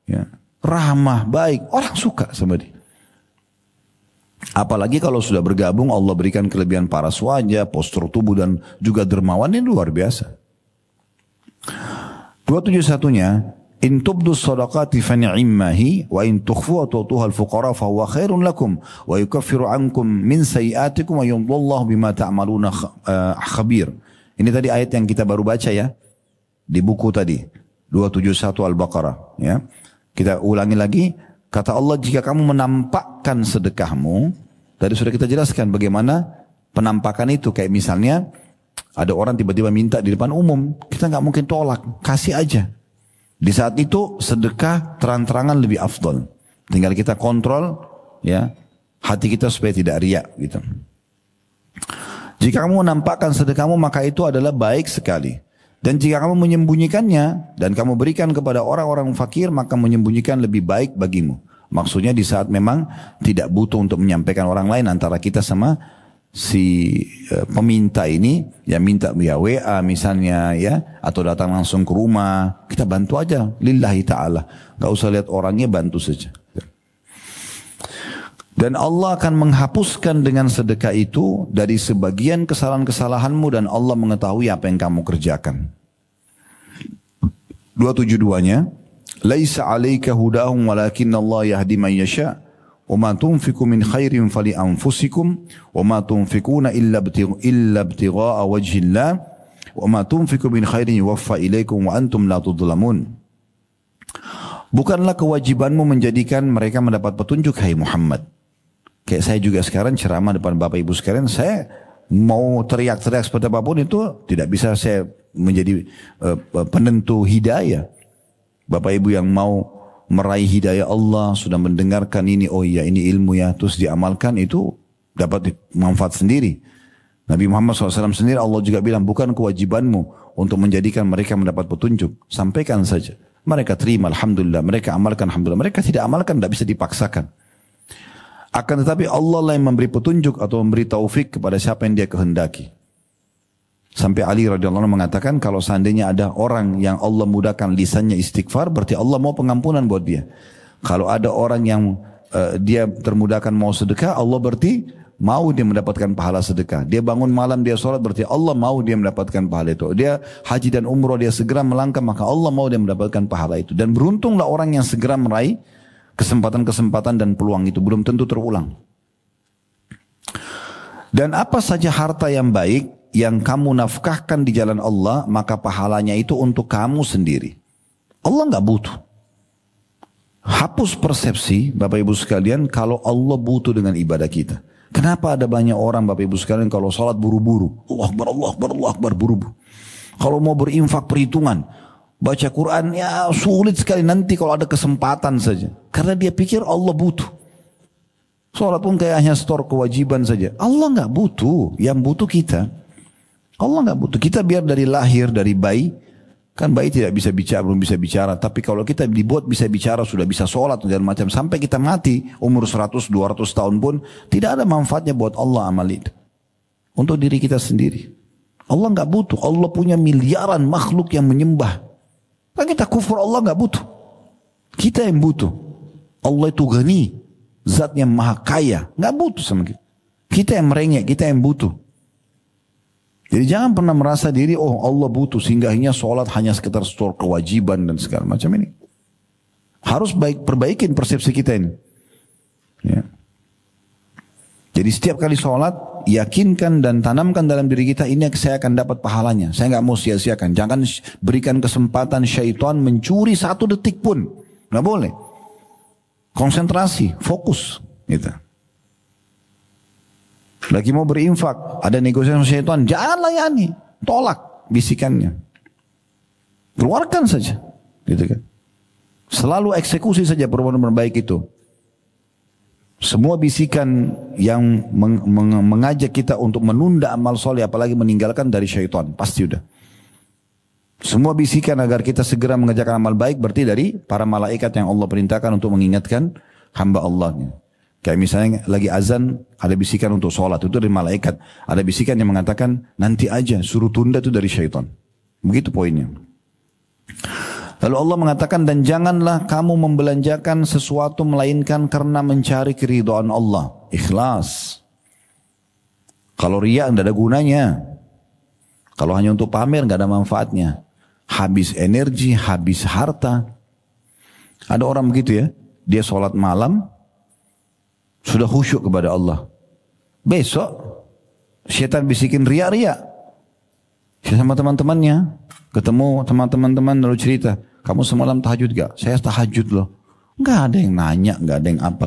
Ya, ramah, baik, orang suka sama dia. Apalagi kalau sudah bergabung, Allah berikan kelebihan paras wajah, postur tubuh dan juga dermawan, ini luar biasa. 271-nya, in tubdu sadaqati fa ni'mahi wa in tukhfu wa tu'tuha al-fuqara fa huwa khairun lakum wa yukaffiru ankum min sayiatikum wa yudallahu bima ta'maluna khabir. Ini tadi ayat yang kita baru baca ya di buku tadi 271 Al-Baqarah ya. Kita ulangi lagi, kata Allah, jika kamu menampakkan sedekahmu, tadi sudah kita jelaskan bagaimana penampakan itu. Kayak misalnya ada orang tiba-tiba minta di depan umum, kita nggak mungkin tolak, kasih aja. Di saat itu sedekah terang-terangan lebih afdol. Tinggal kita kontrol ya hati kita supaya tidak riak gitu. Jika kamu menampakkan sedekahmu maka itu adalah baik sekali. Dan jika kamu menyembunyikannya dan kamu berikan kepada orang-orang fakir, maka menyembunyikan lebih baik bagimu. Maksudnya di saat memang tidak butuh untuk menyampaikan orang lain, antara kita sama si peminta ini, ya minta via WA misalnya ya, atau datang langsung ke rumah, kita bantu aja lillahi ta'ala. Gak usah lihat orangnya, bantu saja. Dan Allah akan menghapuskan dengan sedekah itu dari sebagian kesalahan-kesalahanmu, dan Allah mengetahui apa yang kamu kerjakan. 272-nya, laisa 'alaika hudahum walakinna Allah yahdi man yasha wa ma tunfiqu min khairin fali anfusikum wa ma tunfiquna illa ibtigha'a wajhillah wa ma tunfiqu min khairin yuwaffa ilaikum wa antum la tudlamun. Bukanlah kewajibanmu menjadikan mereka mendapat petunjuk, hai Muhammad. Kayak saya juga sekarang ceramah depan Bapak Ibu sekalian, saya mau teriak-teriak seperti apapun itu tidak bisa saya menjadi penentu hidayah. Bapak Ibu yang mau meraih hidayah Allah, sudah mendengarkan ini, oh iya ini ilmu ya, terus diamalkan, itu dapat manfaat sendiri. Nabi Muhammad SAW sendiri Allah juga bilang, bukan kewajibanmu untuk menjadikan mereka mendapat petunjuk, sampaikan saja. Mereka terima, alhamdulillah. Mereka amalkan, alhamdulillah. Mereka tidak amalkan, tidak bisa dipaksakan. Akan tetapi Allah lah yang memberi petunjuk atau memberi taufik kepada siapa yang dia kehendaki. Sampai Ali radhiyallahu anhu mengatakan, kalau seandainya ada orang yang Allah mudahkan lisannya istighfar, berarti Allah mau pengampunan buat dia. Kalau ada orang yang dia termudahkan mau sedekah, Allah berarti mau dia mendapatkan pahala sedekah. Dia bangun malam, dia sholat, berarti Allah mau dia mendapatkan pahala itu. Dia haji dan umroh, dia segera melangkah, maka Allah mau dia mendapatkan pahala itu. Dan beruntunglah orang yang segera meraih kesempatan-kesempatan dan peluang itu. Belum tentu terulang. Dan apa saja harta yang baik yang kamu nafkahkan di jalan Allah, maka pahalanya itu untuk kamu sendiri. Allah nggak butuh. Hapus persepsi Bapak Ibu sekalian kalau Allah butuh dengan ibadah kita. Kenapa ada banyak orang Bapak Ibu sekalian kalau sholat buru-buru, Allah Akbar, Allah Akbar, Allah Akbar, buru-buru. Kalau mau berinfak perhitungan, baca Quran ya sulit sekali, nanti kalau ada kesempatan saja. Karena dia pikir Allah butuh. Sholat pun kayak hanya store kewajiban saja. Allah nggak butuh, yang butuh kita. Allah nggak butuh. Kita biar dari lahir, dari bayi, kan bayi tidak bisa bicara, belum bisa bicara. Tapi kalau kita dibuat bisa bicara, sudah bisa sholat dan macam, sampai kita mati umur 100-200 tahun pun tidak ada manfaatnya buat Allah amal itu. Untuk diri kita sendiri. Allah nggak butuh. Allah punya miliaran makhluk yang menyembah. Kan kita kufur, Allah nggak butuh. Kita yang butuh. Allah itu ghani, zat yang maha kaya, nggak butuh sama kita. Kita yang merengek, kita yang butuh. Jadi jangan pernah merasa diri, oh Allah butuh sehingga akhirnya sholat hanya sekedar store kewajiban dan segala macam ini. Harus perbaikin persepsi kita ini. Ya. Jadi setiap kali sholat, yakinkan dan tanamkan dalam diri kita, ini saya akan dapat pahalanya. Saya nggak mau sia-siakan. Jangan berikan kesempatan syaitan mencuri 1 detik pun. Nggak boleh. Konsentrasi, fokus. Gitu. Lagi mau berinfak, ada negosiasi sama syaitan, jangan layani, tolak bisikannya. Keluarkan saja, gitu kan. Selalu eksekusi saja perbuatan baik itu. Semua bisikan yang mengajak kita untuk menunda amal soleh, apalagi meninggalkan dari syaitan, pasti udah. Semua bisikan agar kita segera mengerjakan amal baik, berarti dari para malaikat yang Allah perintahkan untuk mengingatkan hamba Allahnya. Kayak misalnya lagi azan, ada bisikan untuk sholat, itu dari malaikat. Ada bisikan yang mengatakan, nanti aja, suruh tunda, itu dari syaitan. Begitu poinnya. Lalu Allah mengatakan, dan janganlah kamu membelanjakan sesuatu melainkan karena mencari keridhaan Allah. Ikhlas. Kalau riya tidak ada gunanya. Kalau hanya untuk pamer tidak ada manfaatnya. Habis energi, habis harta. Ada orang begitu ya, dia sholat malam, sudah khusyuk kepada Allah. Besok syaitan bisikin riak-riak. Sama teman-temannya, ketemu teman-teman lalu cerita, kamu semalam tahajud gak? Saya tahajud loh. Gak ada yang nanya, gak ada yang apa.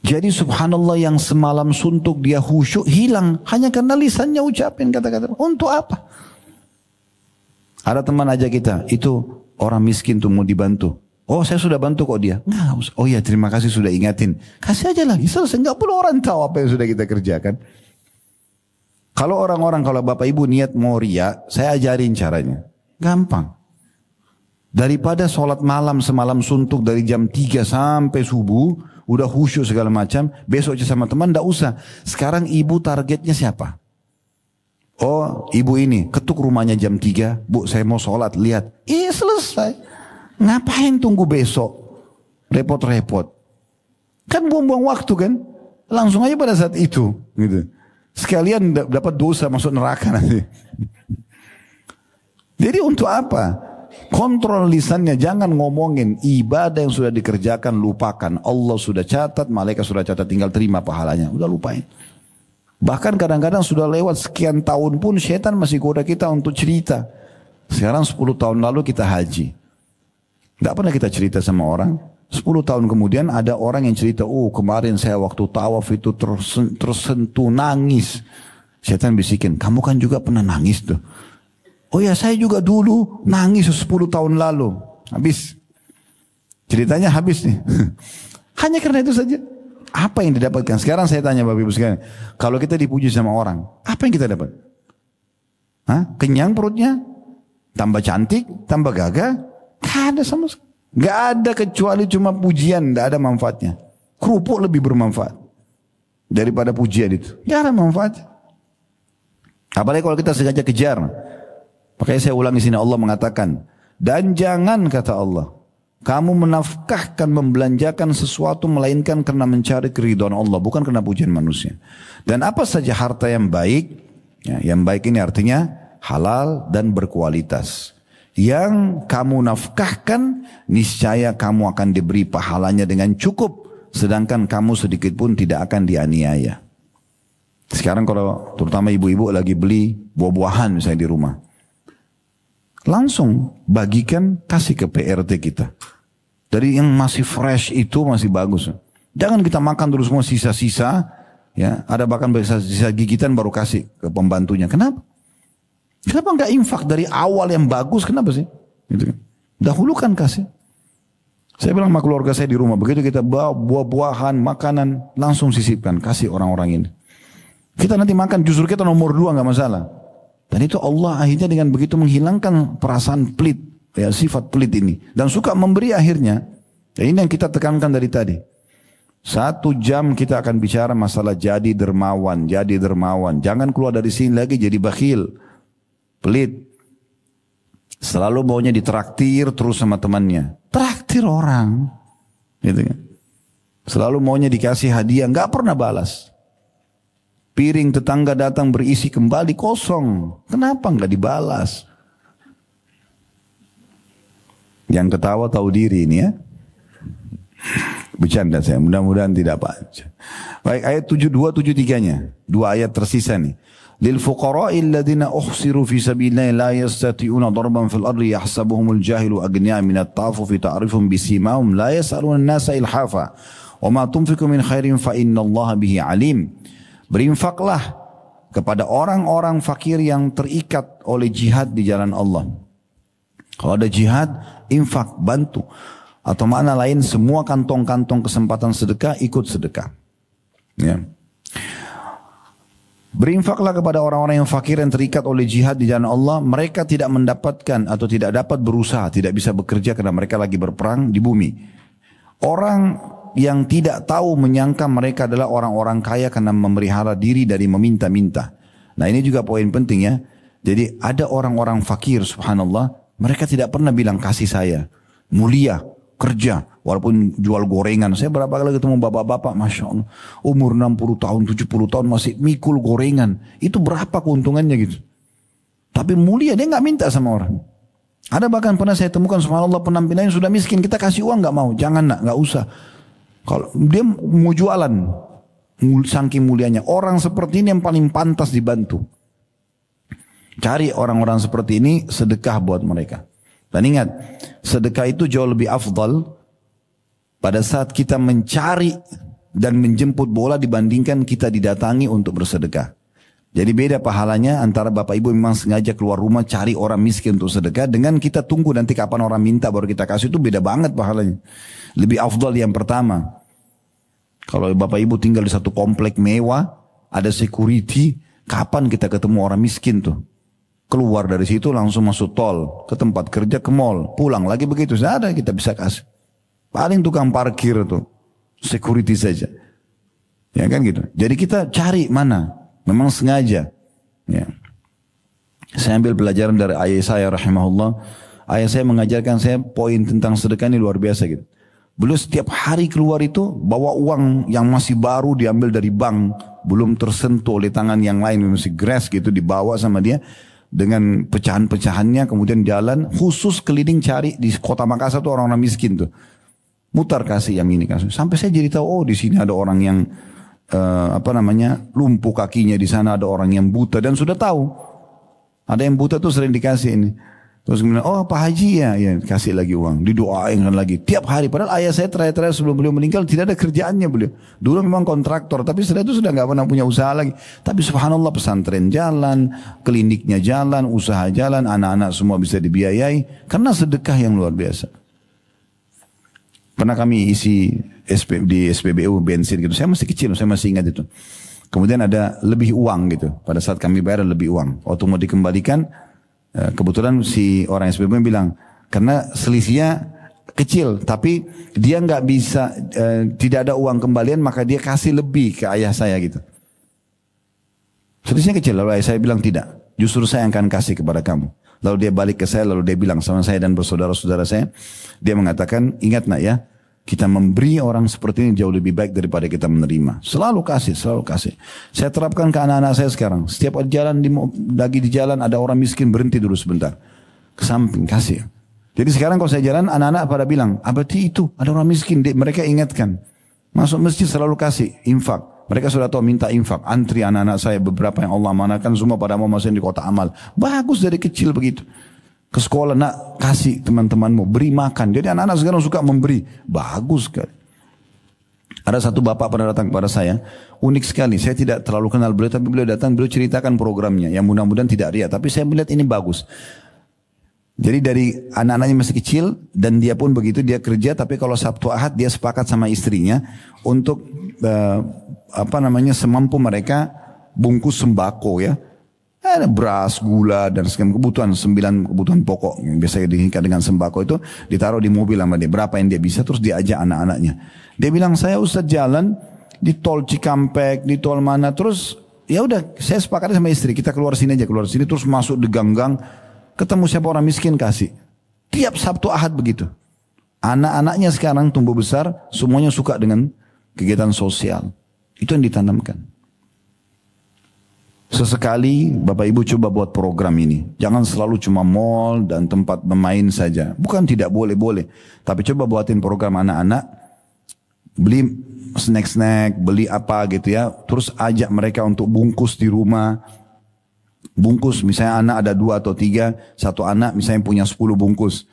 Jadi subhanallah, yang semalam suntuk dia khusyuk hilang hanya karena lisannya ucapin kata-kata. Untuk apa? Ada teman aja kita, itu orang miskin tuh mau dibantu. Oh saya sudah bantu kok dia. Nggak usah. Oh ya terima kasih sudah ingatin. Kasih aja lagi. Selesai. Nggak perlu orang tahu apa yang sudah kita kerjakan. Kalau orang-orang, kalau bapak ibu niat mau riya, saya ajarin caranya. Gampang. Daripada sholat malam semalam suntuk dari jam 3 sampai subuh, udah khusyuk segala macam, besok aja sama teman, nggak usah. Sekarang ibu targetnya siapa? Oh ibu ini, ketuk rumahnya jam 3, bu saya mau sholat, lihat. Selesai. Ngapain tunggu besok? Repot-repot. Kan buang-buang waktu kan? Langsung aja pada saat itu. Gitu. Sekalian dapat dosa masuk neraka nanti. Jadi untuk apa? Kontrol lisannya, jangan ngomongin. Ibadah yang sudah dikerjakan lupakan. Allah sudah catat, malaikat sudah catat, tinggal terima pahalanya. Udah lupain. Bahkan kadang-kadang sudah lewat sekian tahun pun syaitan masih goda kita untuk cerita. Sekarang 10 tahun lalu kita haji. Gak pernah kita cerita sama orang. 10 tahun kemudian ada orang yang cerita, oh kemarin saya waktu tawaf itu tersentuh nangis. Syaitan bisikin, kamu kan juga pernah nangis tuh. Oh ya saya juga dulu nangis 10 tahun lalu. Habis. Ceritanya habis nih. Hanya karena itu saja. Apa yang didapatkan? Sekarang saya tanya Bapak Ibu sekalian. Kalau kita dipuji sama orang, apa yang kita dapat? Hah? Kenyang perutnya? Tambah cantik? Tambah gagah? Gak ada sama sekali. Gak ada kecuali cuma pujian. Gak ada manfaatnya. Kerupuk lebih bermanfaat daripada pujian itu. Gak ada manfaat. Apalagi kalau kita sengaja kejar. Makanya saya ulang di sini, Allah mengatakan, dan jangan kata Allah, kamu menafkahkan, membelanjakan sesuatu melainkan karena mencari keridhaan Allah, bukan karena pujian manusia. Dan apa saja harta yang baik, ya, yang baik ini artinya halal dan berkualitas. Yang kamu nafkahkan, niscaya kamu akan diberi pahalanya dengan cukup, sedangkan kamu sedikit pun tidak akan dianiaya. Sekarang kalau terutama ibu-ibu lagi beli buah-buahan misalnya di rumah, langsung bagikan, kasih ke PRT kita. Dari yang masih fresh itu masih bagus. Jangan kita makan terus semua sisa-sisa, ya, ada bahkan sisa gigitan baru kasih ke pembantunya. Kenapa? Kenapa enggak infak dari awal yang bagus? Kenapa sih? Gitu kan. Dahulukan kasih. Saya bilang sama keluarga saya di rumah, begitu kita bawa buah-buahan, makanan, langsung sisipkan, kasih orang-orang ini. Kita nanti makan, justru kita nomor 2 enggak masalah. Dan itu Allah akhirnya dengan begitu menghilangkan perasaan pelit, ya, sifat pelit ini. Dan suka memberi akhirnya. Ya, ini yang kita tekankan dari tadi. 1 jam kita akan bicara masalah jadi dermawan, jadi dermawan. Jangan keluar dari sini lagi jadi bakhil, pelit. Selalu maunya ditraktir terus sama temannya. Traktir orang. Gitu kan. Selalu maunya dikasih hadiah, nggak pernah balas. Piring tetangga datang berisi kembali kosong. Kenapa nggak dibalas? Yang ketawa tahu diri ini ya. Bercanda saya, mudah-mudahan tidak Pak. Baik, ayat 72, 73-nya. 2 ayat tersisa nih. Lil fuqara'i alladhina uhsiru fi sabilillahi la yastati'una darban fil ardi yahsabuhumul jahilu aghniya minat ta'affufi ta'rifum bisimahum la yas'aluna an-nasa ilhafa wa ma tunfiqu min khairin fa innallaha bihi alim. Berinfaklah kepada orang-orang fakir yang terikat oleh jihad di jalan Allah. Kalau ada jihad, infak, bantu. Atau makna lain, semua kantong-kantong kesempatan sedekah, ikut sedekah. Ya. Berinfaklah kepada orang-orang yang fakir yang terikat oleh jihad di jalan Allah. Mereka tidak mendapatkan atau tidak dapat berusaha, tidak bisa bekerja karena mereka lagi berperang di bumi. Orang yang tidak tahu menyangka mereka adalah orang-orang kaya karena memelihara diri dari meminta-minta. Nah ini juga poin penting ya. Jadi ada orang-orang fakir subhanallah, mereka tidak pernah bilang kasih saya. Mulia, kerja, walaupun jual gorengan. Saya berapa kali ketemu bapak-bapak, Masya Allah. Umur 60 tahun, 70 tahun masih mikul gorengan. Itu berapa keuntungannya gitu. Tapi mulia, dia nggak minta sama orang. Ada bahkan pernah saya temukan subhanallah penampilannya sudah miskin. Kita kasih uang nggak mau. Jangan nak, nggak usah. Kalau dia mau jualan, saking mulianya. Orang seperti ini yang paling pantas dibantu. Cari orang-orang seperti ini, sedekah buat mereka. Dan ingat, sedekah itu jauh lebih afdal pada saat kita mencari dan menjemput bola dibandingkan kita didatangi untuk bersedekah. Jadi beda pahalanya antara bapak ibu memang sengaja keluar rumah cari orang miskin untuk sedekah dengan kita tunggu nanti kapan orang minta baru kita kasih, itu beda banget pahalanya. Lebih afdal yang pertama. Kalau bapak ibu tinggal di satu komplek mewah, ada security, kapan kita ketemu orang miskin tuh? Keluar dari situ langsung masuk tol, ke tempat kerja, ke mall, pulang lagi begitu. Tidak ada kita bisa kasih. Paling tukang parkir tuh, security saja. Ya kan gitu. Jadi kita cari mana, memang sengaja. Ya. Saya ambil pelajaran dari ayah saya rahimahullah. Ayah saya mengajarkan saya poin tentang sedekah ini luar biasa gitu. Beliau setiap hari keluar itu bawa uang yang masih baru diambil dari bank, belum tersentuh oleh tangan yang lain, masih grass gitu dibawa sama dia. Dengan pecahan-pecahannya kemudian jalan khusus keliling cari di kota Makassar tuh orang-orang miskin tuh. Mutar kasih yang ini kasih. Sampai saya jadi tahu oh di sini ada orang yang lumpuh kakinya, di sana ada orang yang buta dan sudah tahu. Ada yang buta tuh sering dikasih ini. Terus kemudian oh Pak Haji ya kasih lagi uang, didoain lagi tiap hari. Padahal ayah saya terakhir sebelum beliau meninggal tidak ada kerjaannya beliau. Dulu memang kontraktor, tapi setelah itu sudah nggak pernah punya usaha lagi. Tapi subhanallah pesantren jalan, kliniknya jalan, usaha jalan, anak-anak semua bisa dibiayai karena sedekah yang luar biasa. Pernah kami isi di SPBU bensin gitu, saya masih kecil, saya masih ingat itu. Kemudian ada lebih uang gitu, pada saat kami bayar lebih uang. Waktu mau dikembalikan, kebetulan si orang SPBU bilang, karena selisihnya kecil, tapi dia nggak bisa, tidak ada uang kembalian, maka dia kasih lebih ke ayah saya gitu. Selisihnya kecil, lalu ayah saya bilang tidak, justru saya akan kasih kepada kamu. Lalu dia balik ke saya, lalu dia bilang sama saya dan bersaudara-saudara saya, dia mengatakan, ingat nak ya, kita memberi orang seperti ini jauh lebih baik daripada kita menerima. Selalu kasih, selalu kasih. Saya terapkan ke anak-anak saya sekarang. Setiap jalan lagi di jalan ada orang miskin, berhenti dulu sebentar. Ke samping, kasih. Jadi sekarang kalau saya jalan, anak-anak pada bilang, abadi itu, ada orang miskin. Mereka ingatkan. Masuk masjid selalu kasih, infak. Mereka sudah tahu minta infak. Antri anak-anak saya beberapa yang Allah amanahkan semua pada mau masukin di kota amal. Bagus dari kecil begitu. Ke sekolah nak kasih teman-temanmu. Beri makan. Jadi anak-anak sekarang suka memberi. Bagus sekali. Ada satu bapak pernah datang kepada saya. Unik sekali. Saya tidak terlalu kenal beliau. Tapi beliau datang. Beliau ceritakan programnya. Yang mudah-mudahan tidak riak. Tapi saya melihat ini bagus. Jadi dari anak-anaknya masih kecil. Dan dia pun begitu. Dia kerja. Tapi kalau Sabtu Ahad dia sepakat sama istrinya. Untuk semampu mereka bungkus sembako ya. Ada beras, gula dan segala kebutuhan, 9 kebutuhan pokok yang biasanya diikat dengan sembako itu ditaruh di mobil sama dia. Berapa yang dia bisa terus diajak anak-anaknya. Dia bilang saya Ustaz jalan di tol Cikampek, di tol mana terus ya udah saya sepakat sama istri kita keluar sini aja, keluar sini terus masuk di gang-gang ketemu siapa orang miskin kasih. Tiap Sabtu Ahad begitu. Anak-anaknya sekarang tumbuh besar semuanya suka dengan kegiatan sosial. Itu yang ditanamkan. Sesekali Bapak Ibu coba buat program ini. Jangan selalu cuma mall dan tempat bermain saja. Bukan tidak boleh-boleh. Tapi coba buatin program anak-anak. Beli snack-snack, beli apa gitu ya. Terus ajak mereka untuk bungkus di rumah. Bungkus misalnya anak ada 2 atau 3. Satu anak misalnya punya 10 bungkus.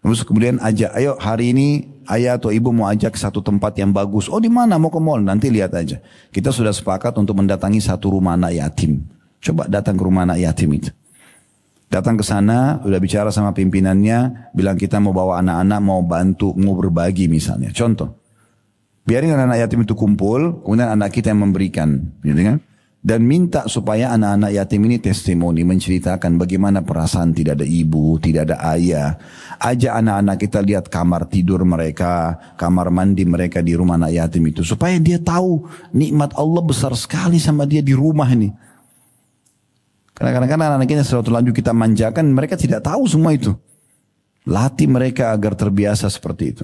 Terus kemudian ajak, ayo hari ini ayah atau ibu mau ajak ke satu tempat yang bagus. Oh di mana mau ke mall? Nanti lihat aja. Kita sudah sepakat untuk mendatangi satu rumah anak yatim. Coba datang ke rumah anak yatim itu. Datang ke sana, udah bicara sama pimpinannya, bilang kita mau bawa anak-anak, mau bantu, mau berbagi misalnya. Contoh. Biarin anak-anak yatim itu kumpul, kemudian anak kita yang memberikan. Gitu kan? Dan minta supaya anak-anak yatim ini testimoni menceritakan bagaimana perasaan tidak ada ibu, tidak ada ayah. Ajak anak-anak kita lihat kamar tidur mereka, kamar mandi mereka di rumah anak yatim itu. Supaya dia tahu nikmat Allah besar sekali sama dia di rumah ini. Karena kadang-kadang anak-anak kita setelah terlanjur kita manjakan, mereka tidak tahu semua itu. Latih mereka agar terbiasa seperti itu.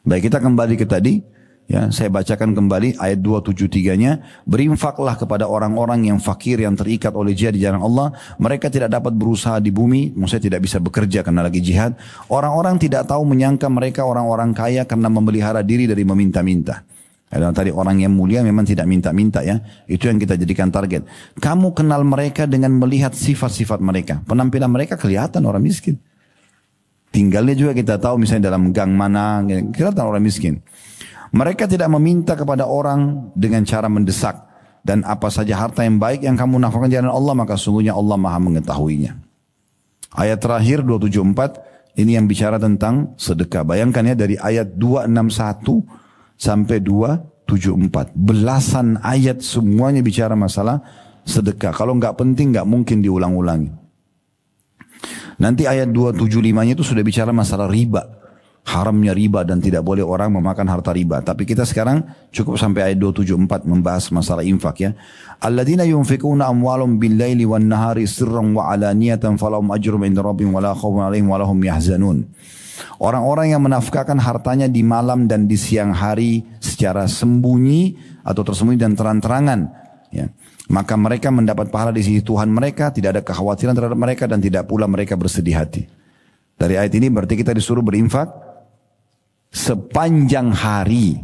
Baik, kita kembali ke tadi. Ya, saya bacakan kembali ayat 273-nya. Berinfaklah kepada orang-orang yang fakir, yang terikat oleh jihad di jalan Allah. Mereka tidak dapat berusaha di bumi, maksudnya tidak bisa bekerja karena lagi jihad. Orang-orang tidak tahu menyangka mereka orang-orang kaya karena memelihara diri dari meminta-minta. Karena tadi orang yang mulia memang tidak minta-minta ya. Itu yang kita jadikan target. Kamu kenal mereka dengan melihat sifat-sifat mereka. Penampilan mereka kelihatan orang miskin. Tinggalnya juga kita tahu misalnya dalam gang mana, kelihatan orang miskin. Mereka tidak meminta kepada orang dengan cara mendesak. Dan apa saja harta yang baik yang kamu nafkahkan jalan Allah, maka sungguhnya Allah maha mengetahuinya. Ayat terakhir 274, ini yang bicara tentang sedekah. Bayangkan ya dari ayat 261 sampai 274. Belasan ayat semuanya bicara masalah sedekah. Kalau nggak penting nggak mungkin diulang-ulangi. Nanti ayat 275-nya itu sudah bicara masalah riba. Haramnya riba dan tidak boleh orang memakan harta riba. Tapi kita sekarang cukup sampai ayat 274 membahas masalah infak ya. Alladzina yunfikuna amwalahum bil-laili wan-nahari sirran wa alaniyatan falahum ajrum inda rabbihim wala khaufun 'alaihim wala hum yahzanun. Orang-orang yang menafkahkan hartanya di malam dan di siang hari secara sembunyi atau tersembunyi dan terang-terangan ya. Maka mereka mendapat pahala di sisi Tuhan mereka, tidak ada kekhawatiran terhadap mereka dan tidak pula mereka bersedih hati. Dari ayat ini berarti kita disuruh berinfak sepanjang hari.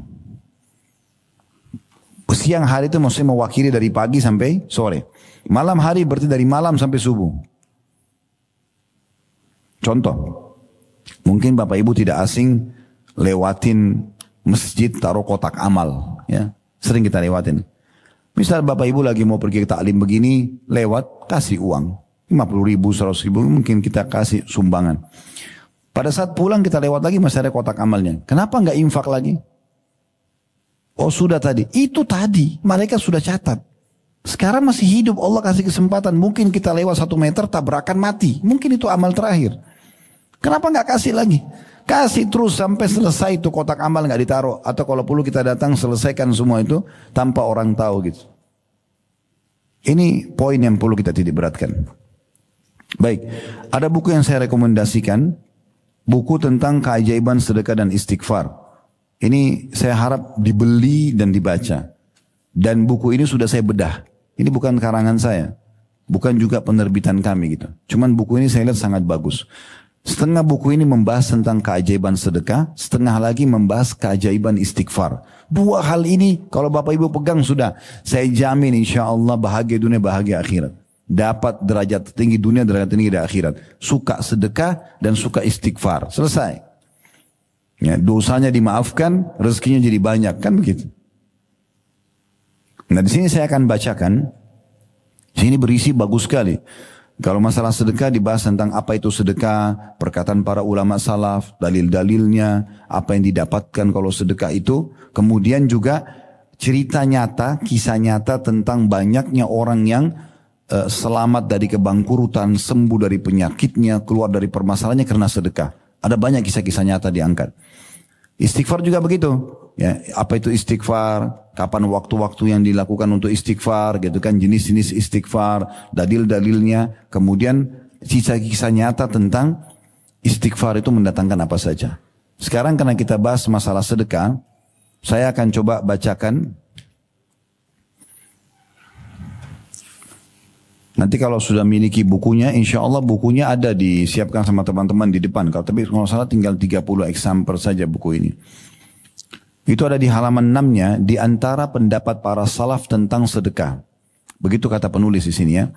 Siang hari itu maksudnya mewakili dari pagi sampai sore. Malam hari berarti dari malam sampai subuh. Contoh, mungkin Bapak Ibu tidak asing lewatin masjid taruh kotak amal. Ya, sering kita lewatin. Misal Bapak Ibu lagi mau pergi ke taklim begini, lewat kasih uang. 50 ribu, 100 ribu mungkin kita kasih sumbangan. Pada saat pulang kita lewat lagi masih ada kotak amalnya. Kenapa nggak infak lagi? Oh sudah tadi. Itu tadi. Mereka sudah catat. Sekarang masih hidup. Allah kasih kesempatan. Mungkin kita lewat 1 meter tabrakan mati. Mungkin itu amal terakhir. Kenapa nggak kasih lagi? Kasih terus sampai selesai itu kotak amal nggak ditaruh. Atau kalau perlu kita datang selesaikan semua itu tanpa orang tahu gitu. Ini poin yang perlu kita titik beratkan. Baik, ada buku yang saya rekomendasikan, buku tentang keajaiban sedekah dan istighfar. Ini saya harap dibeli dan dibaca. Dan buku ini sudah saya bedah. Ini bukan karangan saya, bukan juga penerbitan kami gitu. Cuman buku ini saya lihat sangat bagus. Setengah buku ini membahas tentang keajaiban sedekah, setengah lagi membahas keajaiban istighfar. Dua hal ini kalau Bapak Ibu pegang sudah, saya jamin insya Allah bahagia dunia, bahagia akhirat. Dapat derajat tinggi dunia, derajat tinggi di akhirat. Suka sedekah dan suka istighfar. Selesai. Ya, dosanya dimaafkan, rezekinya jadi banyak, kan begitu. Nah, di sini saya akan bacakan. Sini berisi bagus sekali. Kalau masalah sedekah dibahas tentang apa itu sedekah, perkataan para ulama salaf, dalil-dalilnya, apa yang didapatkan kalau sedekah itu. Kemudian juga cerita nyata, kisah nyata tentang banyaknya orang yang selamat dari kebangkrutan, sembuh dari penyakitnya, keluar dari permasalahannya karena sedekah. Ada banyak kisah-kisah nyata diangkat. Istighfar juga begitu. Ya, apa itu istighfar? Kapan waktu-waktu yang dilakukan untuk istighfar, gitu kan? Jenis-jenis istighfar, dalil-dalilnya. Kemudian kisah-kisah nyata tentang istighfar itu mendatangkan apa saja. Sekarang karena kita bahas masalah sedekah, saya akan coba bacakan. Nanti kalau sudah miliki bukunya, insya Allah bukunya ada disiapkan sama teman-teman di depan. Tapi kalau salah tinggal 30 eksemplar saja buku ini. Itu ada di halaman 6-nya, di antara pendapat para salaf tentang sedekah. Begitu kata penulis di sini ya.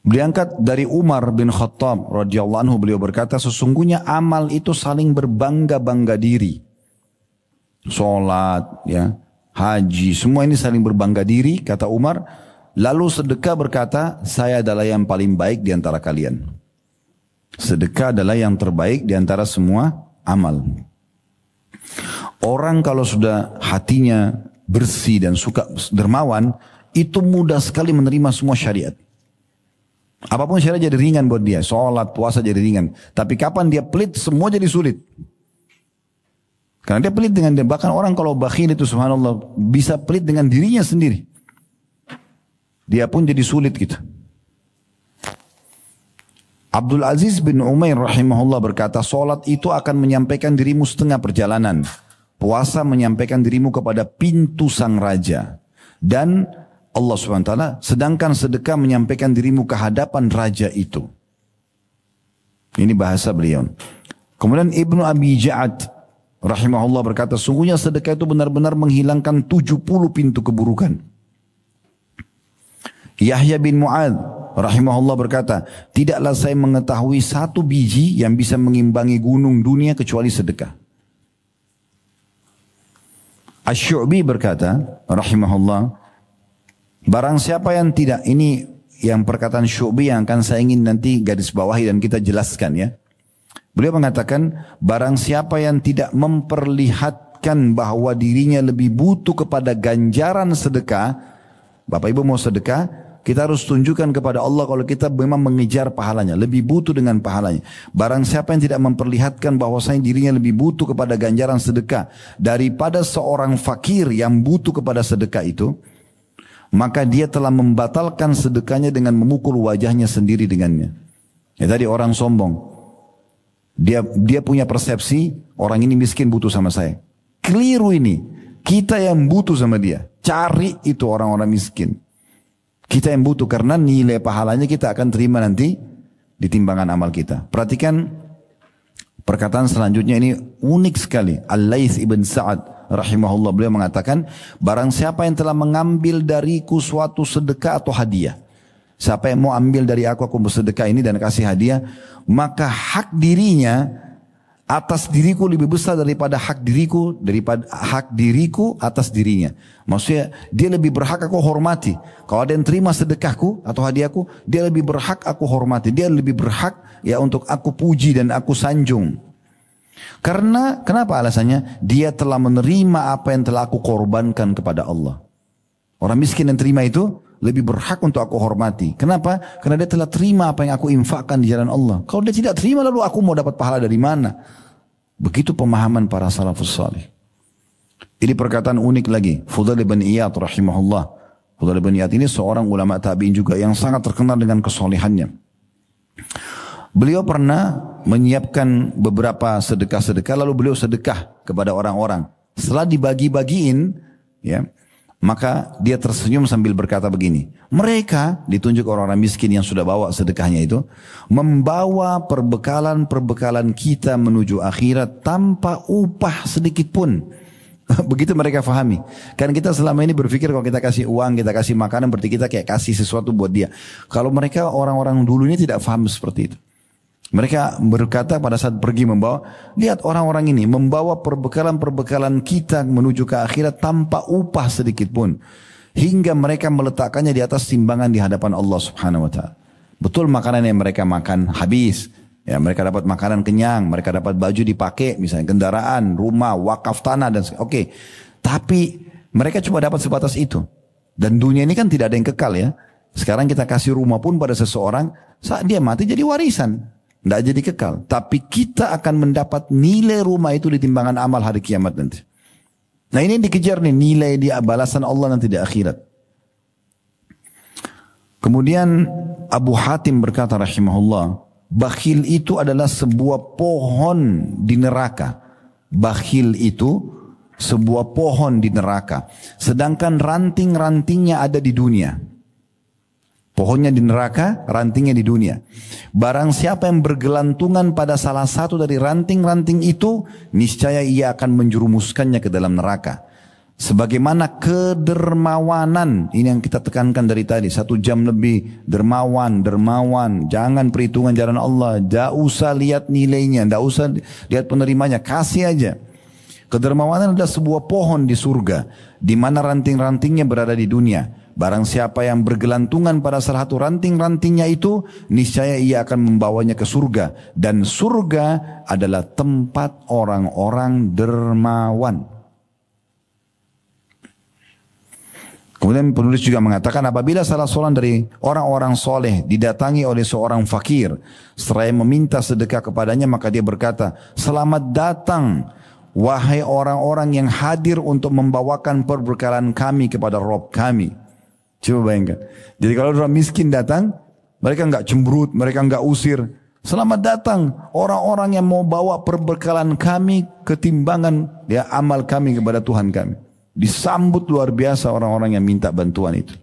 Diangkat dari Umar bin Khattab radhiyallahu anhu, beliau berkata, sesungguhnya amal itu saling berbangga-bangga diri. Sholat, ya, haji, semua ini saling berbangga diri, kata Umar. Lalu sedekah berkata, saya adalah yang paling baik di antara kalian. Sedekah adalah yang terbaik di antara semua amal. Orang kalau sudah hatinya bersih dan suka dermawan, itu mudah sekali menerima semua syariat. Apapun syariat jadi ringan buat dia. Sholat, puasa jadi ringan. Tapi kapan dia pelit, semua jadi sulit. Karena dia pelit dengan dia. Bahkan orang kalau bakhil itu subhanallah bisa pelit dengan dirinya sendiri. Dia pun jadi sulit gitu. Abdul Aziz bin Umair rahimahullah berkata, solat itu akan menyampaikan dirimu setengah perjalanan. Puasa menyampaikan dirimu kepada pintu sang raja. Dan Allah SWT, sedangkan sedekah menyampaikan dirimu ke hadapan raja itu. Ini bahasa beliau. Kemudian Ibnu Abi Ja'ad rahimahullah berkata, sungguhnya sedekah itu benar-benar menghilangkan 70 pintu keburukan. Yahya bin Mu'ad rahimahullah berkata, tidaklah saya mengetahui satu biji yang bisa mengimbangi gunung dunia kecuali sedekah. Asy-Syu'bi berkata rahimahullah, barang siapa yang tidak, ini yang perkataan Syu'bi yang akan saya ingin nanti garis bawahi dan kita jelaskan ya. Beliau mengatakan, barang siapa yang tidak memperlihatkan bahwa dirinya lebih butuh kepada ganjaran sedekah. Bapak Ibu mau sedekah, kita harus tunjukkan kepada Allah kalau kita memang mengejar pahalanya, lebih butuh dengan pahalanya. Barang siapa yang tidak memperlihatkan bahwasanya dirinya lebih butuh kepada ganjaran sedekah daripada seorang fakir yang butuh kepada sedekah itu, maka dia telah membatalkan sedekahnya dengan memukul wajahnya sendiri dengannya. Ya, tadi orang sombong, dia punya persepsi orang ini miskin butuh sama saya. Keliru ini, kita yang butuh sama dia. Cari itu orang-orang miskin. Kita yang butuh karena nilai pahalanya kita akan terima nanti di timbangan amal kita. Perhatikan perkataan selanjutnya, ini unik sekali. Al-Laits ibn Sa'ad rahimahullah, beliau mengatakan, barang siapa yang telah mengambil dariku suatu sedekah atau hadiah. Siapa yang mau ambil dari aku bersedekah ini dan kasih hadiah, maka hak dirinya atas diriku lebih besar daripada hak diriku atas dirinya. Maksudnya dia lebih berhak aku hormati. Kalau ada yang terima sedekahku atau hadiahku, dia lebih berhak aku hormati. Dia lebih berhak ya untuk aku puji dan aku sanjung. Karena kenapa alasannya? Dia telah menerima apa yang telah aku korbankan kepada Allah. Orang miskin yang terima itu lebih berhak untuk aku hormati. Kenapa? Karena dia telah terima apa yang aku infakkan di jalan Allah. Kalau dia tidak terima, lalu aku mau dapat pahala dari mana? Begitu pemahaman para salafus salih. Ini perkataan unik lagi. Fudail bin Iyad rahimahullah. Fudail bin Iyad ini seorang ulama tabi'in juga yang sangat terkenal dengan kesolehannya. Beliau pernah menyiapkan beberapa sedekah-sedekah, lalu beliau sedekah kepada orang-orang. Setelah dibagi-bagiin, ya, maka dia tersenyum sambil berkata begini, mereka, ditunjuk orang-orang miskin yang sudah bawa sedekahnya itu, membawa perbekalan-perbekalan kita menuju akhirat tanpa upah sedikit pun. Begitu mereka fahami. Kan kita selama ini berpikir kalau kita kasih uang, kita kasih makanan, berarti kita kayak kasih sesuatu buat dia. Kalau mereka orang-orang dulu ini tidak faham seperti itu. Mereka berkata pada saat pergi membawa, lihat orang-orang ini membawa perbekalan-perbekalan kita menuju ke akhirat tanpa upah sedikit pun. Hingga mereka meletakkannya di atas timbangan di hadapan Allah Subhanahu wa ta'ala. Betul makanan yang mereka makan habis. Ya, mereka dapat makanan kenyang, mereka dapat baju dipakai, misalnya kendaraan, rumah, wakaf tanah dan oke. Tapi mereka cuma dapat sebatas itu. Dan dunia ini kan tidak ada yang kekal ya. Sekarang kita kasih rumah pun pada seseorang, saat dia mati jadi warisan. Tidak jadi kekal. Tapi kita akan mendapat nilai rumah itu di timbangan amal hari kiamat nanti. Nah ini dikejar nih nilai di balasan Allah nanti di akhirat. Kemudian Abu Hatim berkata rahimahullah, bakhil itu adalah sebuah pohon di neraka. Bakhil itu sebuah pohon di neraka. Sedangkan ranting-rantingnya ada di dunia. Pohonnya di neraka, rantingnya di dunia. Barang siapa yang bergelantungan pada salah satu dari ranting-ranting itu, niscaya ia akan menjerumuskannya ke dalam neraka. Sebagaimana kedermawanan, ini yang kita tekankan dari tadi, 1 jam lebih, dermawan, jangan perhitungan jalan Allah, tidak usah lihat nilainya, tidak usah lihat penerimanya, kasih aja. Kedermawanan adalah sebuah pohon di surga, di mana ranting-rantingnya berada di dunia. Barang siapa yang bergelantungan pada salah satu ranting-rantingnya itu, niscaya ia akan membawanya ke surga. Dan surga adalah tempat orang-orang dermawan. Kemudian penulis juga mengatakan, apabila salah seorang dari orang-orang soleh didatangi oleh seorang fakir, seraya meminta sedekah kepadanya, maka dia berkata, selamat datang, wahai orang-orang yang hadir untuk membawakan perbekalan kami kepada Rabb kami. Coba bayangkan. Jadi kalau orang miskin datang, mereka enggak cemberut, mereka enggak usir. Selamat datang orang-orang yang mau bawa perbekalan kami ke timbangan ya amal kami kepada Tuhan kami. Disambut luar biasa orang-orang yang minta bantuan itu.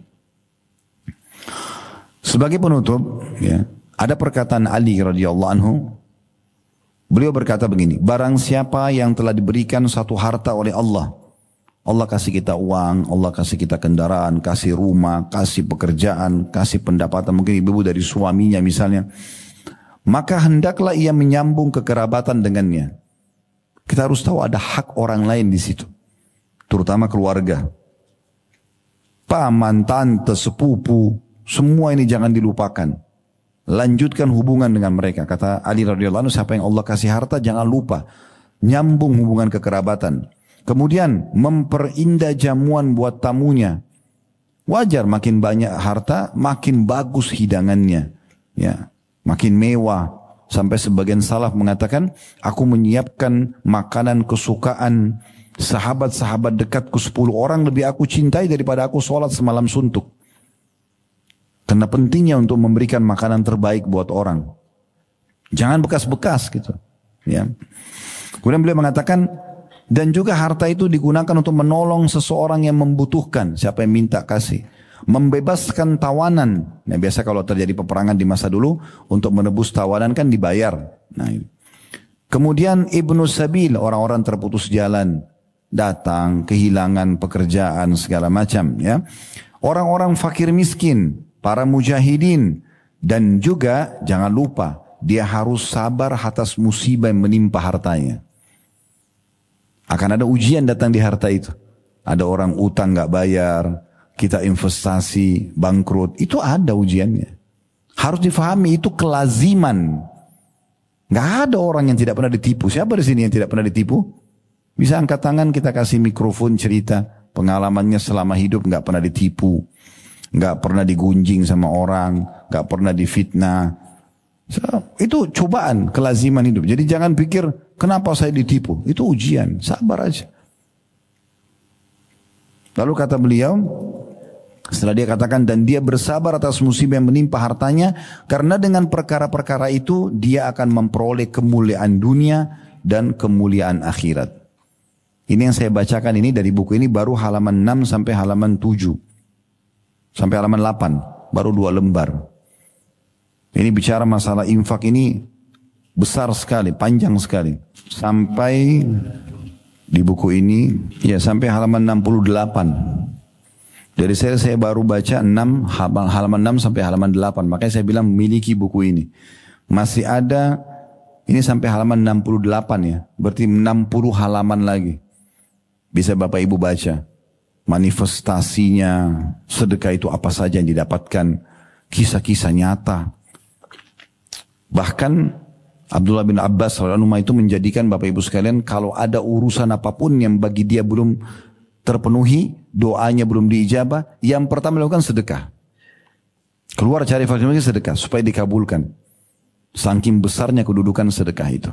Sebagai penutup, ya, ada perkataan Ali radhiyallahu anhu. Beliau berkata begini, barang siapa yang telah diberikan satu harta oleh Allah, Allah kasih kita uang, Allah kasih kita kendaraan, kasih rumah, kasih pekerjaan, kasih pendapatan, mungkin ibu dari suaminya misalnya. Maka hendaklah ia menyambung kekerabatan dengannya. Kita harus tahu ada hak orang lain di situ. Terutama keluarga. Paman, tante, sepupu, semua ini jangan dilupakan. Lanjutkan hubungan dengan mereka. Kata Ali radhiyallahu anhu, siapa yang Allah kasih harta jangan lupa. Nyambung hubungan kekerabatan. Kemudian memperindah jamuan buat tamunya. Wajar makin banyak harta, makin bagus hidangannya. Ya, makin mewah. Sampai sebagian salaf mengatakan, aku menyiapkan makanan kesukaan sahabat-sahabat dekatku 10 orang lebih aku cintai daripada aku sholat semalam suntuk. Karena pentingnya untuk memberikan makanan terbaik buat orang. Jangan bekas-bekas gitu. Ya. Kemudian beliau mengatakan, dan juga harta itu digunakan untuk menolong seseorang yang membutuhkan. Siapa yang minta kasih. Membebaskan tawanan. Nah, biasa kalau terjadi peperangan di masa dulu, untuk menebus tawanan kan dibayar. Nah, ini. Kemudian Ibnu Sabil, orang-orang terputus jalan. Datang, kehilangan pekerjaan, segala macam. Ya. Orang-orang fakir miskin, para mujahidin. Dan juga jangan lupa, dia harus sabar atas musibah yang menimpa hartanya. Akan ada ujian datang di harta itu. Ada orang utang gak bayar, kita investasi, bangkrut. Itu ada ujiannya. Harus difahami itu kelaziman. Gak ada orang yang tidak pernah ditipu. Siapa di sini yang tidak pernah ditipu? Bisa angkat tangan, kita kasih mikrofon cerita. Pengalamannya selama hidup gak pernah ditipu. Gak pernah digunjing sama orang. Gak pernah difitnah. So, itu cobaan, kelaziman hidup. Jadi jangan pikir, kenapa saya ditipu? Itu ujian, sabar aja. Lalu kata beliau, Setelah dia katakan, dan dia bersabar atas musibah yang menimpa hartanya, karena dengan perkara-perkara itu dia akan memperoleh kemuliaan dunia dan kemuliaan akhirat. Ini yang saya bacakan ini dari buku ini baru halaman 6 sampai halaman 7. Sampai halaman 8, baru 2 lembar. Ini bicara masalah infak ini besar sekali, panjang sekali. Sampai di buku ini, ya sampai halaman 68. Dari saya baru baca halaman 6 sampai halaman 8. Makanya saya bilang memiliki buku ini. Masih ada, ini sampai halaman 68 ya. Berarti 60 halaman lagi. Bisa Bapak Ibu baca. Manifestasinya, sedekah itu apa saja yang didapatkan. Kisah-kisah nyata. Bahkan Abdullah bin Abbas radhiyallahu anhu itu menjadikan Bapak Ibu sekalian, kalau ada urusan apapun yang bagi dia belum terpenuhi, doanya belum diijabah, yang pertama lakukan sedekah. Keluar cari vaksinasi sedekah supaya dikabulkan. Saking besarnya kedudukan sedekah itu.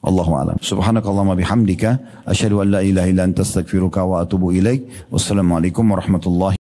Allahu a'lam. Subhanakallahumma bihamdika asyhadu an la ilaha illa anta astaghfiruka wa atubu ilaik. Wassalamualaikum warahmatullahi